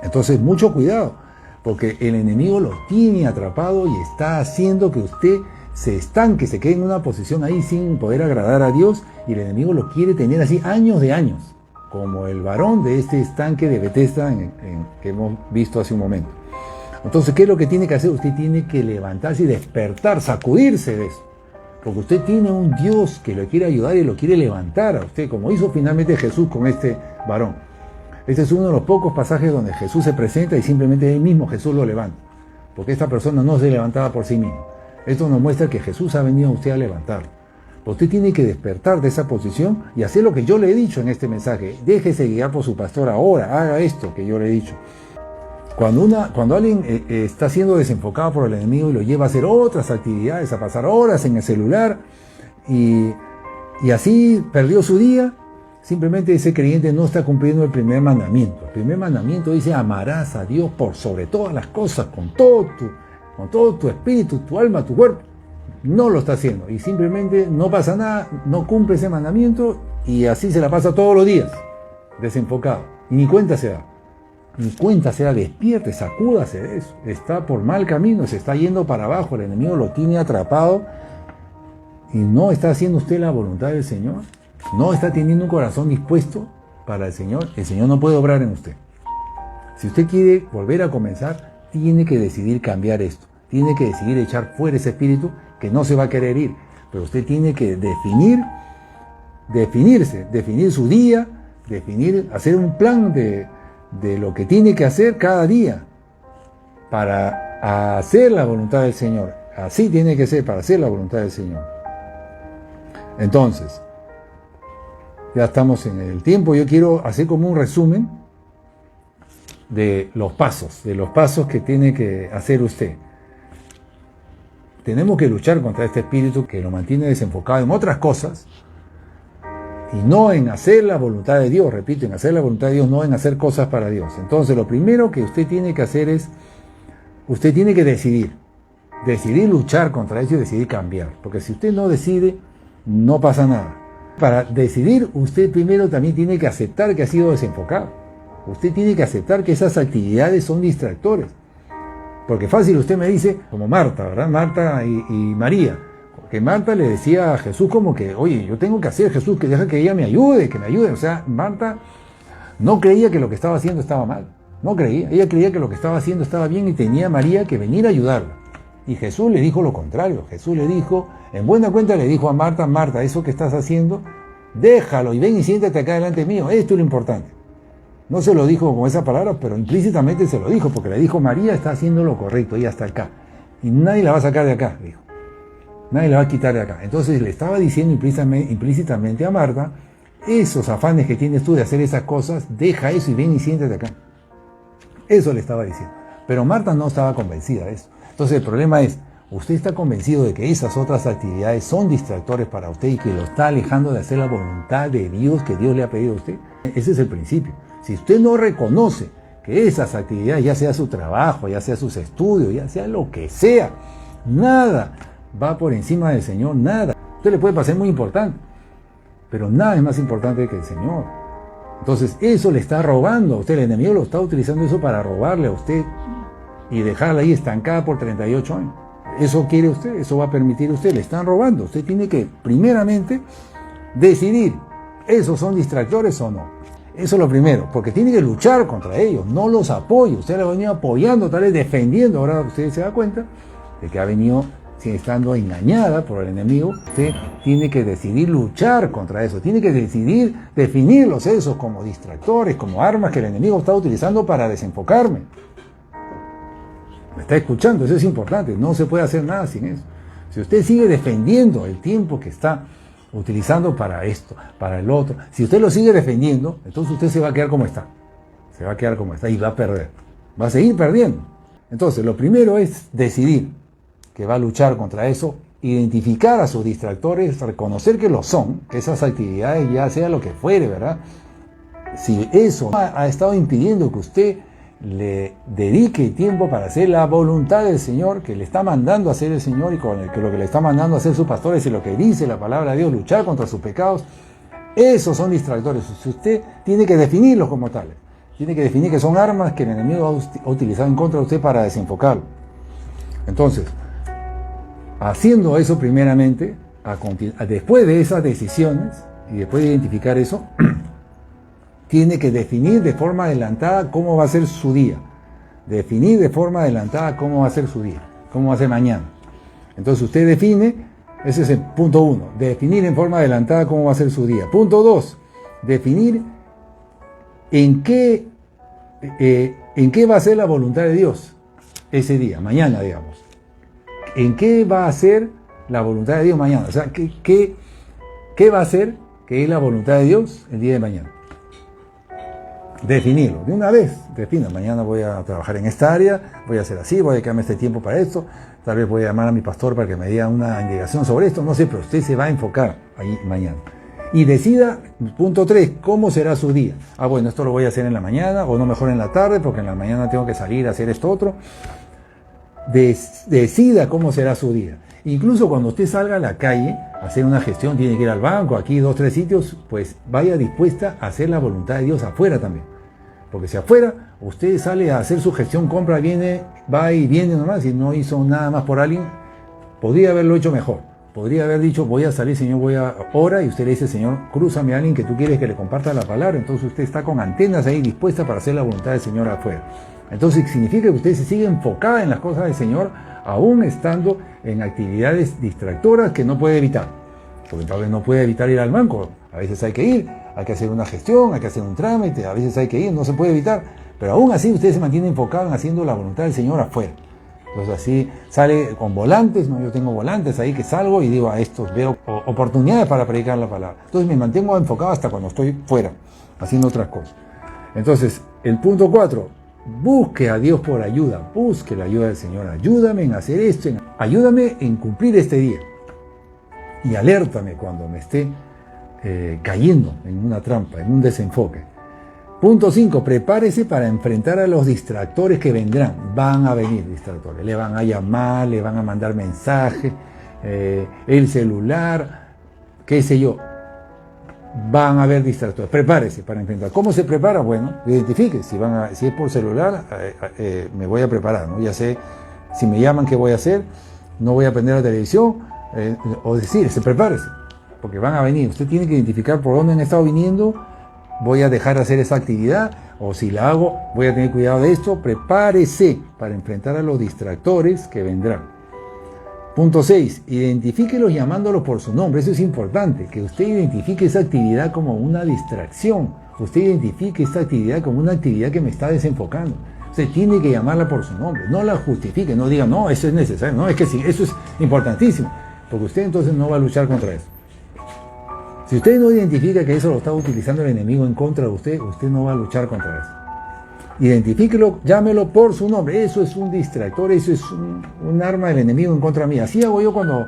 Entonces mucho cuidado. Porque el enemigo lo tiene atrapado y está haciendo que usted se estanque, se quede en una posición ahí sin poder agradar a Dios, y el enemigo lo quiere tener así años de años, como el varón de este estanque de Betesda que hemos visto hace un momento. Entonces, ¿qué es lo que tiene que hacer? Usted tiene que levantarse y despertar, sacudirse de eso, porque usted tiene un Dios que lo quiere ayudar y lo quiere levantar a usted, como hizo finalmente Jesús con este varón. Este es uno de los pocos pasajes donde Jesús se presenta y simplemente él mismo Jesús lo levanta. Porque esta persona no se levantaba por sí misma. Esto nos muestra que Jesús ha venido a usted a levantarlo. Usted tiene que despertar de esa posición y hacer lo que yo le he dicho en este mensaje. Déjese guiar por su pastor ahora, haga esto que yo le he dicho. Cuando alguien está siendo desenfocado por el enemigo y lo lleva a hacer otras actividades, a pasar horas en el celular y así perdió su día, simplemente ese creyente no está cumpliendo el primer mandamiento. El primer mandamiento dice: amarás a Dios por sobre todas las cosas, con todo tu espíritu, tu alma, tu cuerpo. no lo está haciendo y simplemente no pasa nada, no cumple ese mandamiento y así se la pasa todos los días, desenfocado, y ni cuenta se da. Ni cuenta se da, despierte, sacúdase de eso. Está por mal camino, se está yendo para abajo, el enemigo lo tiene atrapado y no está haciendo usted la voluntad del Señor, no está teniendo un corazón dispuesto para el Señor no puede obrar en usted. Si usted quiere volver a comenzar, tiene que decidir cambiar esto, tiene que decidir echar fuera ese espíritu que no se va a querer ir, pero usted tiene que definir su día, hacer un plan de lo que tiene que hacer cada día para hacer la voluntad del Señor. Así tiene que ser, para hacer la voluntad del Señor. Entonces, ya estamos en el tiempo. Yo quiero hacer como un resumen de los pasos que tiene que hacer usted. Tenemos que luchar contra este espíritu que lo mantiene desenfocado en otras cosas y no en hacer la voluntad de Dios, repito, en hacer la voluntad de Dios, no en hacer cosas para Dios. Entonces, lo primero que usted tiene que hacer es, usted tiene que decidir luchar contra eso y decidir cambiar. Porque si usted no decide, no pasa nada. Para decidir, usted primero también tiene que aceptar que ha sido desenfocado. Usted tiene que aceptar que esas actividades son distractores. Porque fácil, usted me dice, como Marta, ¿verdad? Marta y María. Que Marta le decía a Jesús como que, oye, yo tengo que hacer, Jesús, que deja que ella me ayude, que me ayude. O sea, Marta no creía que lo que estaba haciendo estaba mal. No creía. Ella creía que lo que estaba haciendo estaba bien y tenía a María que venir a ayudarla. Y Jesús le dijo lo contrario. Jesús le dijo, en buena cuenta le dijo a Marta, Marta, eso que estás haciendo, déjalo y ven y siéntate acá delante mío. Esto es lo importante. No se lo dijo con esa palabra, pero implícitamente se lo dijo, porque le dijo, María está haciendo lo correcto, ella está acá. Y nadie la va a sacar de acá, dijo. Nadie la va a quitar de acá. Entonces le estaba diciendo implícitamente a Marta, esos afanes que tienes tú de hacer esas cosas, deja eso y ven y siéntate acá. Eso le estaba diciendo. Pero Marta no estaba convencida de eso. Entonces el problema es, usted está convencido de que esas otras actividades son distractores para usted y que lo está alejando de hacer la voluntad de Dios que Dios le ha pedido a usted. Ese es el principio. Si usted no reconoce que esas actividades, ya sea su trabajo, ya sea sus estudios, ya sea lo que sea, nada va por encima del Señor, nada. Usted le puede parecer muy importante, pero nada es más importante que el Señor. Entonces eso le está robando a usted, el enemigo lo está utilizando eso para robarle a usted y dejarla ahí estancada por 38 años. ¿Eso quiere usted? ¿Eso va a permitir usted? Le están robando. Usted tiene que primeramente decidir, ¿esos son distractores o no? Eso es lo primero, porque tiene que luchar contra ellos, no los apoye. Usted lo ha venido apoyando, tal vez defendiendo. Ahora usted se da cuenta de que ha venido estando engañada por el enemigo. Usted tiene que decidir luchar contra eso, tiene que decidir definirlos esos como distractores, como armas que el enemigo está utilizando para desenfocarme. ¿Me está escuchando? Eso es importante, no se puede hacer nada sin eso. Si usted sigue defendiendo el tiempo que está utilizando para esto, para el otro, si usted lo sigue defendiendo, entonces usted se va a quedar como está. Se va a quedar como está y va a perder. Va a seguir perdiendo. Entonces, lo primero es decidir que va a luchar contra eso, identificar a sus distractores, reconocer que lo son, que esas actividades, ya sea lo que fuere, ¿verdad? Si eso ha estado impidiendo que usted le dedique tiempo para hacer la voluntad del Señor, que le está mandando a hacer el Señor y con el que lo que le está mandando a hacer sus pastores y lo que dice la palabra de Dios, luchar contra sus pecados, esos son distractores. Usted tiene que definirlos como tales. Tiene que definir que son armas que el enemigo ha utilizado en contra de usted para desenfocarlo. Entonces, haciendo eso primeramente, después de esas decisiones y después de identificar eso, tiene que definir de forma adelantada cómo va a ser su día. Definir de forma adelantada cómo va a ser su día, cómo va a ser mañana. Entonces usted define, ese es el punto 1, definir en forma adelantada cómo va a ser su día. Punto 2, definir en qué va a ser la voluntad de Dios ese día, mañana, digamos. ¿En qué va a ser la voluntad de Dios mañana? O sea, ¿qué va a ser que es la voluntad de Dios el día de mañana? Definirlo, de una vez, defina, mañana voy a trabajar en esta área, voy a hacer así, voy a dedicarme este tiempo para esto, tal vez voy a llamar a mi pastor para que me diga una indicación sobre esto, no sé, pero usted se va a enfocar ahí mañana. Y decida, punto 3, ¿cómo será su día? Bueno, esto lo voy a hacer en la mañana, o no, mejor en la tarde, porque en la mañana tengo que salir a hacer esto otro. Decida cómo será su día. Incluso cuando usted salga a la calle a hacer una gestión, tiene que ir al banco, aquí 2, 3 sitios, pues vaya dispuesta a hacer la voluntad de Dios afuera también. Porque si afuera usted sale a hacer su gestión, compra, viene, va y viene nomás y no hizo nada más por alguien, podría haberlo hecho mejor. Podría haber dicho, voy a salir, Señor, voy a orar, y usted le dice, Señor, crúzame a alguien que tú quieres que le comparta la palabra. Entonces usted está con antenas ahí dispuesta para hacer la voluntad del Señor afuera. Entonces significa que usted se sigue enfocada en las cosas del Señor, aún estando en actividades distractoras que no puede evitar. Porque tal vez no puede evitar ir al banco. A veces hay que ir, hay que hacer una gestión, hay que hacer un trámite, a veces hay que ir, no se puede evitar. Pero aún así usted se mantiene enfocado en haciendo la voluntad del Señor afuera. Entonces así sale con volantes, ¿no? Yo tengo volantes ahí que salgo y digo a estos, veo oportunidades para predicar la palabra. Entonces me mantengo enfocado hasta cuando estoy fuera, haciendo otras cosas. Entonces, el punto 4, busque a Dios por ayuda, busque la ayuda del Señor. Ayúdame en hacer esto, ayúdame en cumplir este día. Y alértame cuando me esté cayendo en una trampa, en un desenfoque. Punto 5, prepárese para enfrentar a los distractores que vendrán. Van a venir distractores, le van a llamar, le van a mandar mensajes, el celular, qué sé yo. Van a haber distractores. Prepárese para enfrentar. ¿Cómo se prepara? Bueno, identifique. Si es por celular, me voy a preparar, ¿no? Ya sé, si me llaman, ¿qué voy a hacer? No voy a prender la televisión, o decir, prepárese, porque van a venir. Usted tiene que identificar por dónde han estado viniendo. Voy a dejar de hacer esa actividad, o si la hago, voy a tener cuidado de esto. Prepárese para enfrentar a los distractores que vendrán. Punto 6, identifíquelos llamándolos por su nombre. Eso es importante, que usted identifique esa actividad como una distracción. Usted identifique esta actividad como una actividad que me está desenfocando. Usted tiene que llamarla por su nombre, no la justifique, no diga, no, eso es necesario, no, es que sí, eso es importantísimo, porque usted entonces no va a luchar contra eso. Si usted no identifica que eso lo está utilizando el enemigo en contra de usted, usted no va a luchar contra eso. Identifíquelo, llámelo por su nombre. Eso es un distractor, eso es un arma del enemigo en contra mía. Así hago yo cuando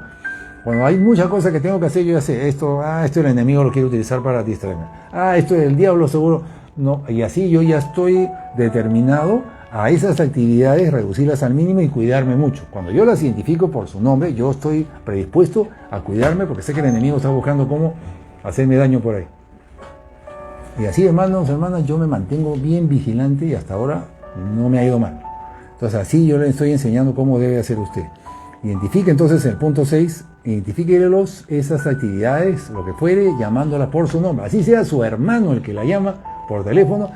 hay muchas cosas que tengo que hacer. Yo ya sé, esto el enemigo lo quiere utilizar para distraerme. Esto es el diablo seguro. No, y así yo ya estoy determinado a esas actividades, reducirlas al mínimo y cuidarme mucho. Cuando yo las identifico por su nombre, yo estoy predispuesto a cuidarme porque sé que el enemigo está buscando cómo hacerme daño por ahí. Y así, hermanos, hermanas, yo me mantengo bien vigilante y hasta ahora no me ha ido mal. Entonces así yo le estoy enseñando cómo debe hacer usted. Identifique entonces el punto 6, identifíquelos esas actividades, lo que fuere, llamándolas por su nombre. Así sea su hermano el que la llama por teléfono,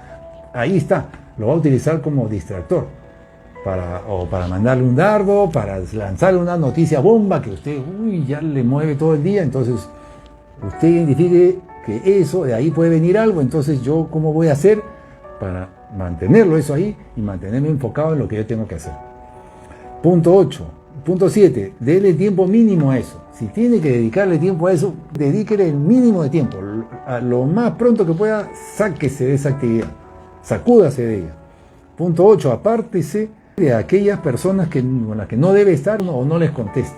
ahí está, lo va a utilizar como distractor. Para mandarle un dardo, para lanzarle una noticia bomba que usted ya le mueve todo el día. Entonces usted identifique que eso, de ahí puede venir algo. Entonces yo, ¿cómo voy a hacer para mantenerlo eso ahí y mantenerme enfocado en lo que yo tengo que hacer? Punto 8. Punto 7. Dele tiempo mínimo a eso. Si tiene que dedicarle tiempo a eso, dedíquele el mínimo de tiempo. A lo más pronto que pueda, sáquese de esa actividad. Sacúdase de ella. Punto 8. Apártese de aquellas personas con las que no debe estar o no les conteste.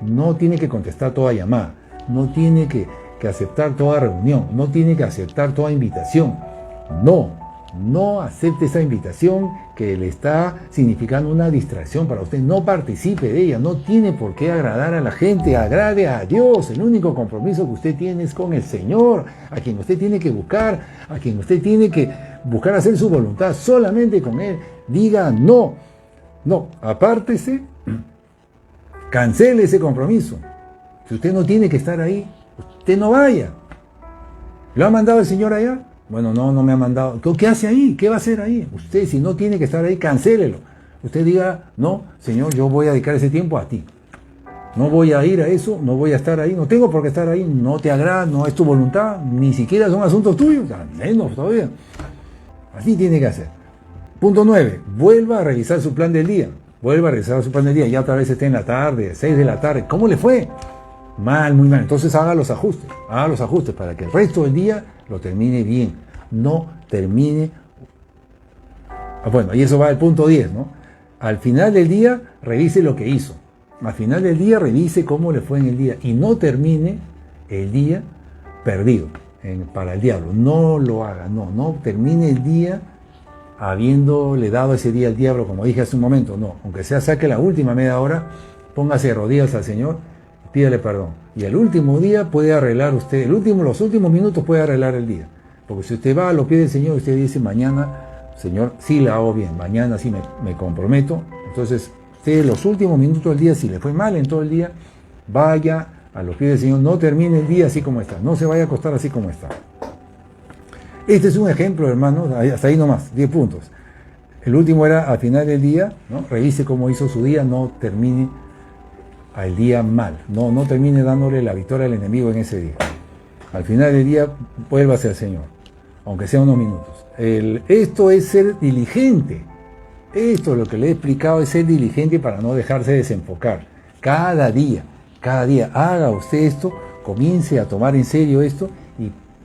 No tiene que contestar toda llamada. No tiene que aceptar toda reunión, no tiene que aceptar toda invitación. No acepte esa invitación que le está significando una distracción para usted. No participe de ella, no tiene por qué agradar a la gente, agrade a Dios. El único compromiso que usted tiene es con el Señor, a quien usted tiene que buscar, a quien usted tiene que buscar hacer su voluntad, solamente con Él. Diga no, apártese, cancele ese compromiso. Si usted no tiene que estar ahí, usted no vaya. ¿Lo ha mandado el Señor allá? Bueno, no me ha mandado. ¿Qué hace ahí? ¿Qué va a hacer ahí? Usted, si no tiene que estar ahí, cancélelo. Usted diga, no, Señor, yo voy a dedicar ese tiempo a ti. No voy a ir a eso, no voy a estar ahí, no tengo por qué estar ahí, no te agrada, no es tu voluntad, ni siquiera son asuntos tuyos, al menos todavía. Así tiene que hacer. Punto 9. Vuelva a revisar su plan del día. Ya otra vez esté en la tarde, 6 de la tarde. ¿Cómo le fue? Mal, muy mal. Entonces haga los ajustes para que el resto del día lo termine bien. No termine. Bueno, y eso va al punto 10, ¿no? Al final del día, revise lo que hizo. Al final del día, revise cómo le fue en el día. Y no termine el día perdido para el diablo. No lo haga, no termine el día habiéndole dado ese día al diablo, como dije hace un momento. No, aunque sea saque la última media hora póngase de rodillas al Señor, pídale perdón. Y el último día puede arreglar usted, los últimos minutos puede arreglar el día. Porque si usted va a los pies del Señor, usted dice mañana, Señor, sí la hago bien, mañana sí me comprometo. Entonces, usted los últimos minutos del día, si le fue mal en todo el día, vaya a los pies del Señor, no termine el día así como está, no se vaya a acostar así como está. Este es un ejemplo, hermanos, hasta ahí nomás, 10 puntos. El último era al final del día, ¿no? Revise cómo hizo su día, no termine al día mal, no termine dándole la victoria al enemigo en ese día. Al final del día, vuélvase al Señor, aunque sea unos minutos. Esto es ser diligente. Esto, lo que le he explicado, es ser diligente para no dejarse desenfocar. Cada día, haga usted esto, comience a tomar en serio esto,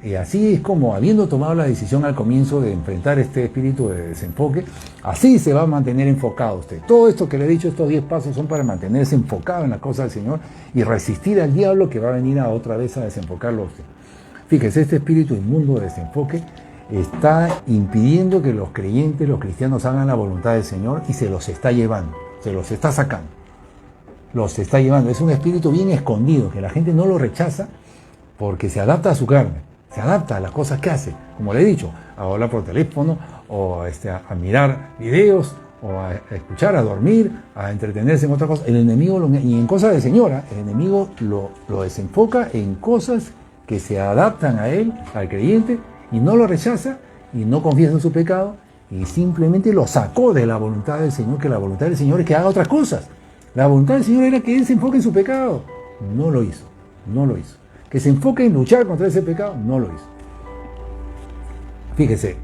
y así es como, habiendo tomado la decisión al comienzo de enfrentar este espíritu de desenfoque, así se va a mantener enfocado usted. Todo esto que le he dicho, estos 10 pasos son para mantenerse enfocado en la cosa del Señor y resistir al diablo que va a venir otra vez a desenfocarlo a usted. Fíjese, este espíritu inmundo de desenfoque está impidiendo que los creyentes, los cristianos, hagan la voluntad del Señor y se los está llevando, se los está sacando, los está llevando. Es un espíritu bien escondido, que la gente no lo rechaza porque se adapta a su carne, se adapta a las cosas que hace, como le he dicho, a hablar por teléfono, o a mirar videos, o a escuchar, a dormir, a entretenerse en otras cosas. El enemigo, y en cosas de señora, el enemigo lo desenfoca en cosas que se adaptan a él, al creyente, y no lo rechaza, y no confiesa en su pecado, y simplemente lo sacó de la voluntad del Señor, que la voluntad del Señor es que haga otras cosas. La voluntad del Señor era que él se enfoque en su pecado. No lo hizo. Que se enfoque en luchar contra ese pecado, no lo hizo. Fíjese,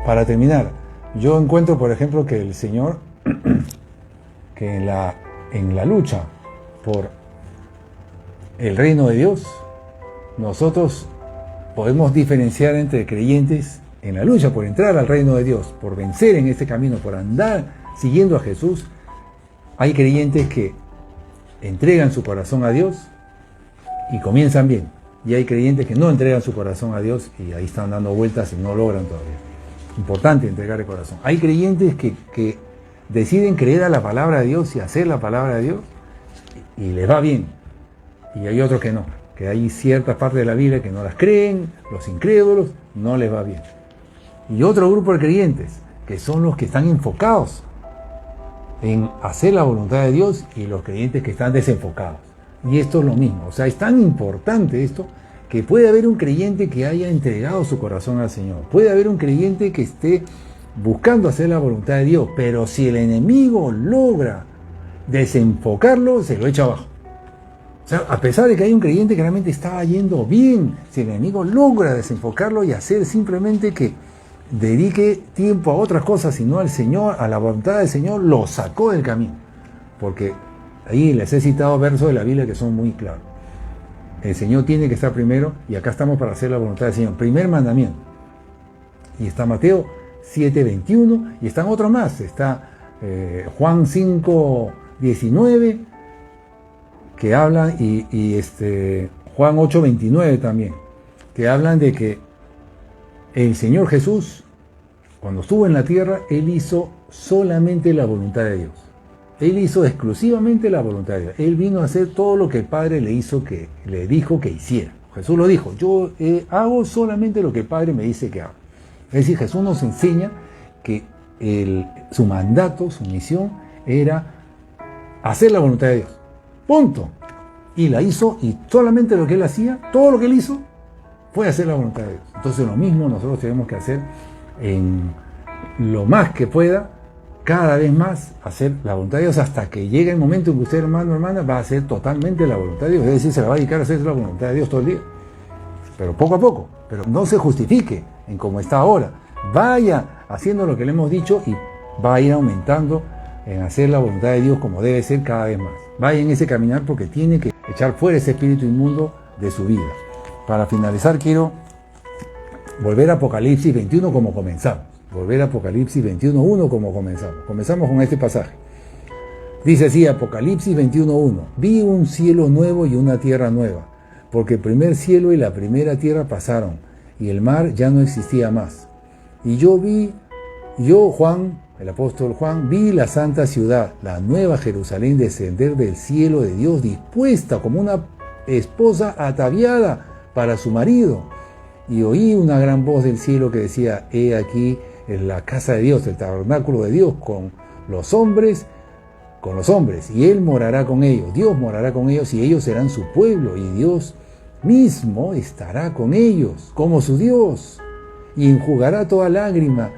para terminar, yo encuentro, por ejemplo, que el Señor, que en la lucha por el reino de Dios, nosotros podemos diferenciar entre creyentes en la lucha por entrar al reino de Dios, por vencer en este camino, por andar siguiendo a Jesús. Hay creyentes que entregan su corazón a Dios y comienzan bien. Y hay creyentes que no entregan su corazón a Dios y ahí están dando vueltas y no logran todavía. Importante entregar el corazón. Hay creyentes que deciden creer a la palabra de Dios y hacer la palabra de Dios y les va bien. Y hay otros que no, que hay ciertas partes de la Biblia que no las creen, los incrédulos, no les va bien. Y otro grupo de creyentes, que son los que están enfocados en hacer la voluntad de Dios, y los creyentes que están desenfocados. Y esto es lo mismo, o sea, es tan importante esto, que puede haber un creyente que haya entregado su corazón al Señor, puede haber un creyente que esté buscando hacer la voluntad de Dios, pero si el enemigo logra desenfocarlo, se lo echa abajo. O sea, a pesar de que hay un creyente que realmente estaba yendo bien, si el enemigo logra desenfocarlo y hacer simplemente que dedique tiempo a otras cosas, sino al Señor, a la voluntad del Señor, lo sacó del camino. Porque ahí les he citado versos de la Biblia que son muy claros. El Señor tiene que estar primero, y acá estamos para hacer la voluntad del Señor. Primer mandamiento. Y está Mateo 7:21, y están otros más. Está Juan 5:19, que hablan, y Juan 8:29 también, que hablan de que el Señor Jesús, cuando estuvo en la tierra, Él hizo solamente la voluntad de Dios. Él hizo exclusivamente la voluntad de Dios. Él vino a hacer todo lo que el Padre le dijo que hiciera. Jesús lo dijo, yo hago solamente lo que el Padre me dice que haga. Es decir, Jesús nos enseña que su mandato, su misión, era hacer la voluntad de Dios. Punto. Y la hizo, y solamente lo que Él hacía, todo lo que Él hizo, fue hacer la voluntad de Dios. Entonces lo mismo nosotros tenemos que hacer en lo más que pueda, cada vez más hacer la voluntad de Dios, hasta que llegue el momento en que usted, hermano o hermana, va a hacer totalmente la voluntad de Dios. Es decir, se va a dedicar a hacer la voluntad de Dios todo el día. Pero poco a poco. Pero no se justifique en cómo está ahora. Vaya haciendo lo que le hemos dicho y va a ir aumentando en hacer la voluntad de Dios como debe ser cada vez más. Vaya en ese caminar, porque tiene que echar fuera ese espíritu inmundo de su vida. Para finalizar, quiero volver a Apocalipsis 21 como comenzamos. Volver a Apocalipsis 21:1 como comenzamos. Comenzamos con este pasaje. Dice así, Apocalipsis 21:1. Vi un cielo nuevo y una tierra nueva, porque el primer cielo y la primera tierra pasaron, y el mar ya no existía más. Y yo, Juan, el apóstol Juan, vi la santa ciudad, la nueva Jerusalén, descender del cielo de Dios, dispuesta como una esposa ataviada para su marido. Y oí una gran voz del cielo que decía, he aquí en la casa de Dios, el tabernáculo de Dios con los hombres, y Él morará con ellos, Dios morará con ellos y ellos serán su pueblo, y Dios mismo estará con ellos como su Dios, y enjugará toda lágrima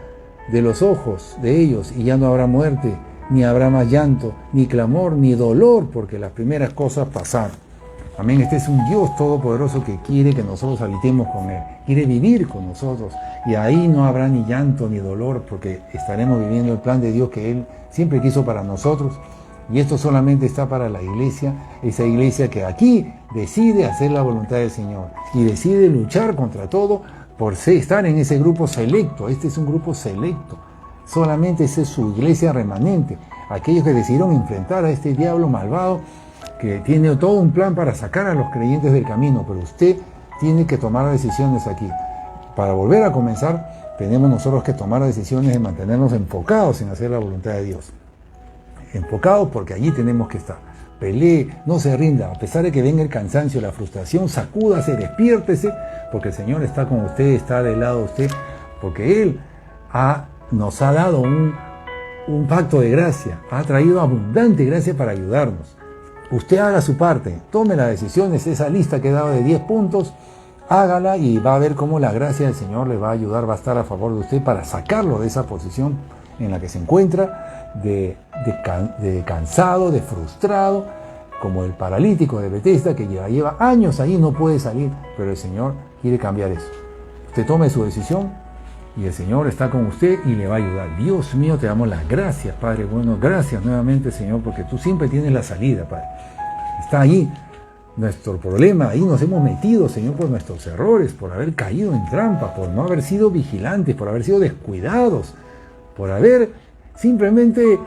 de los ojos de ellos, y ya no habrá muerte, ni habrá más llanto, ni clamor, ni dolor, porque las primeras cosas pasaron. Amén. Este es un Dios todopoderoso que quiere que nosotros habitemos con Él, quiere vivir con nosotros, y ahí no habrá ni llanto ni dolor, porque estaremos viviendo el plan de Dios que Él siempre quiso para nosotros. Y esto solamente está para la iglesia, esa iglesia que aquí decide hacer la voluntad del Señor y decide luchar contra todo por estar en ese grupo selecto. Este es un grupo selecto, solamente esa es su iglesia remanente, aquellos que decidieron enfrentar a este diablo malvado que tiene todo un plan para sacar a los creyentes del camino, pero usted tiene que tomar decisiones aquí. Para volver a comenzar, tenemos nosotros que tomar decisiones de mantenernos enfocados en hacer la voluntad de Dios. Enfocados porque allí tenemos que estar. Pelee, no se rinda, a pesar de que venga el cansancio, la frustración, sacúdase, despiértese, porque el Señor está con usted, está del lado de usted, porque Él nos ha dado un pacto de gracia, ha traído abundante gracia para ayudarnos. Usted haga su parte, tome las decisiones, esa lista que he dado de 10 puntos, hágala y va a ver cómo la gracia del Señor le va a ayudar, va a estar a favor de usted para sacarlo de esa posición en la que se encuentra, de cansado, de frustrado, como el paralítico de Betesda que lleva años ahí, no puede salir, pero el Señor quiere cambiar eso. Usted tome su decisión y el Señor está con usted y le va a ayudar. Dios mío, te damos las gracias, Padre bueno, gracias nuevamente, Señor, porque tú siempre tienes la salida, Padre. Está ahí nuestro problema, ahí nos hemos metido, Señor, por nuestros errores, por haber caído en trampa, por no haber sido vigilantes, por haber sido descuidados, por haber simplemente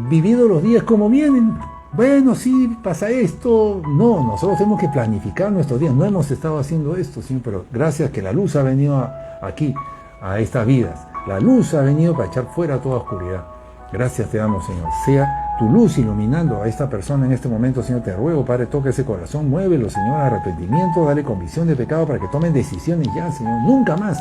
vivido los días como vienen. Bueno, sí, pasa esto. No, nosotros tenemos que planificar nuestros días. No hemos estado haciendo esto, Señor, pero gracias que la luz ha venido aquí, a estas vidas. La luz ha venido para echar fuera toda oscuridad. Gracias te damos, Señor. Sea tu luz iluminando a esta persona en este momento, Señor. Te ruego, Padre, toca ese corazón, muévelo, Señor, a arrepentimiento, dale convicción de pecado para que tomen decisiones ya, Señor. Nunca más,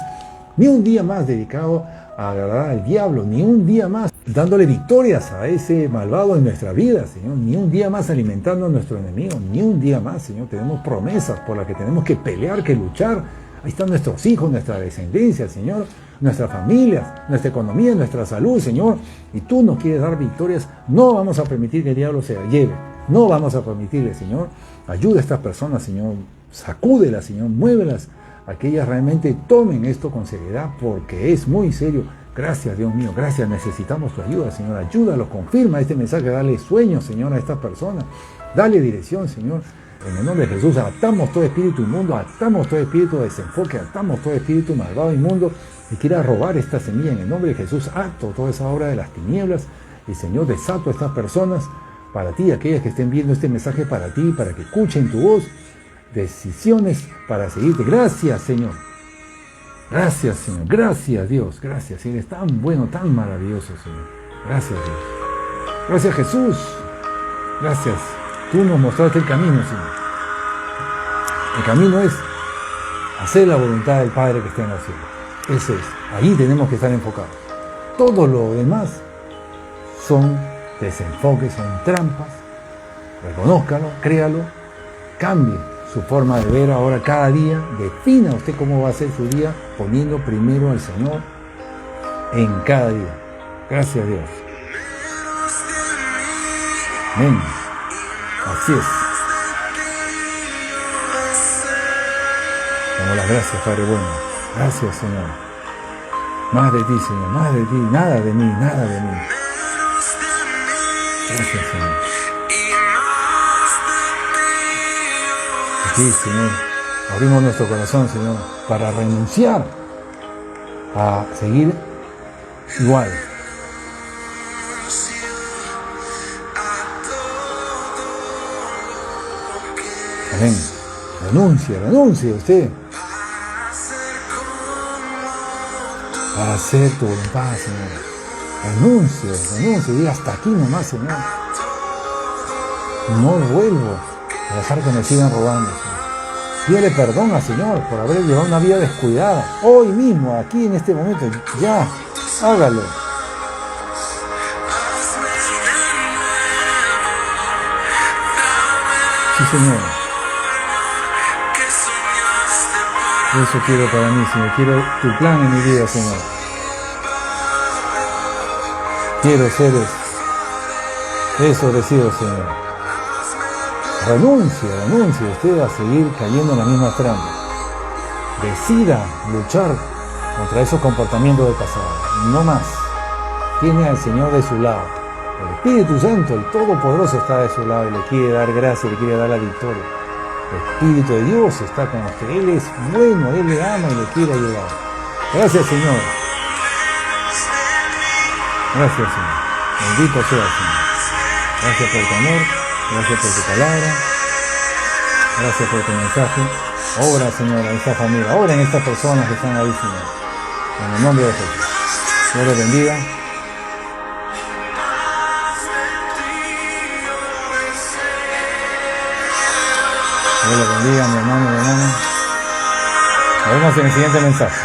ni un día más dedicado a agradar al diablo, ni un día más dándole victorias a ese malvado en nuestra vida, Señor, ni un día más alimentando a nuestro enemigo, ni un día más, Señor. Tenemos promesas por las que tenemos que pelear, que luchar. Ahí están nuestros hijos, nuestra descendencia, Señor, nuestras familias, nuestra economía, nuestra salud, Señor, y tú nos quieres dar victorias. No vamos a permitir que el diablo se la lleve, no vamos a permitirle, Señor. Ayuda a estas personas, Señor, sacúdelas, Señor, muévelas, a que ellas realmente tomen esto con seriedad, porque es muy serio. Gracias, Dios mío, gracias, necesitamos tu ayuda, Señor. Ayúdalo, confirma este mensaje, dale sueño, Señor, a estas personas, dale dirección, Señor. En el nombre de Jesús, atamos todo espíritu inmundo, atamos todo espíritu de desenfoque, atamos todo espíritu malvado inmundo que quiera robar esta semilla. En el nombre de Jesús, ato toda esa obra de las tinieblas y, Señor, desato a estas personas para ti, aquellas que estén viendo este mensaje para ti, para que escuchen tu voz, decisiones para seguirte. Gracias, Señor. Gracias, Señor. Gracias, Dios. Gracias. Eres tan bueno, tan maravilloso, Señor. Gracias, Dios. Gracias, Jesús. Gracias. Tú nos mostraste el camino, Señor. El camino es hacer la voluntad del Padre que está en los cielos. Ese es. Ahí tenemos que estar enfocados. Todo lo demás son desenfoques, son trampas. Reconózcalo, créalo, cambie su forma de ver ahora cada día. Defina usted cómo va a ser su día, poniendo primero al Señor en cada día. Gracias a Dios. Amén. Así es. Damos las gracias, Padre bueno. Gracias, Señor. Más de ti, Señor, más de ti. Nada de mí, nada de mí. Gracias, Señor. Aquí, Señor, abrimos nuestro corazón, Señor, para renunciar a seguir igual. Amén. Renuncie usted para hacer tu voluntad, Señor. renuncie, diga hasta aquí nomás, Señor. No vuelvo a dejar que me sigan robando, Señor. Pídele perdón al Señor por haber llevado una vida descuidada. Hoy mismo, aquí en este momento, ya, hágalo. Sí, Señor. Eso quiero para mí, Señor. Quiero tu plan en mi vida, Señor. Quiero ser eso decido, Señor. Renuncie usted a seguir cayendo en la misma trampa. Decida luchar contra esos comportamientos del pasado. No más. Tiene al Señor de su lado. El Espíritu Santo, el Todopoderoso, está de su lado y le quiere dar gracia, le quiere dar la victoria. El Espíritu de Dios está con usted. Él es bueno, Él le ama y le quiere ayudar. Gracias, Señor. Gracias, Señor. Bendito sea, Señor. Gracias por tu amor. Gracias por tu palabra. Gracias por tu mensaje. Obra, Señor, en esta familia. Obra en estas personas que están ahí, Señor. En el nombre de Jesús. Dios los bendiga. Dios los bendiga, mi hermano, mi hermana. Nos vemos en el siguiente mensaje.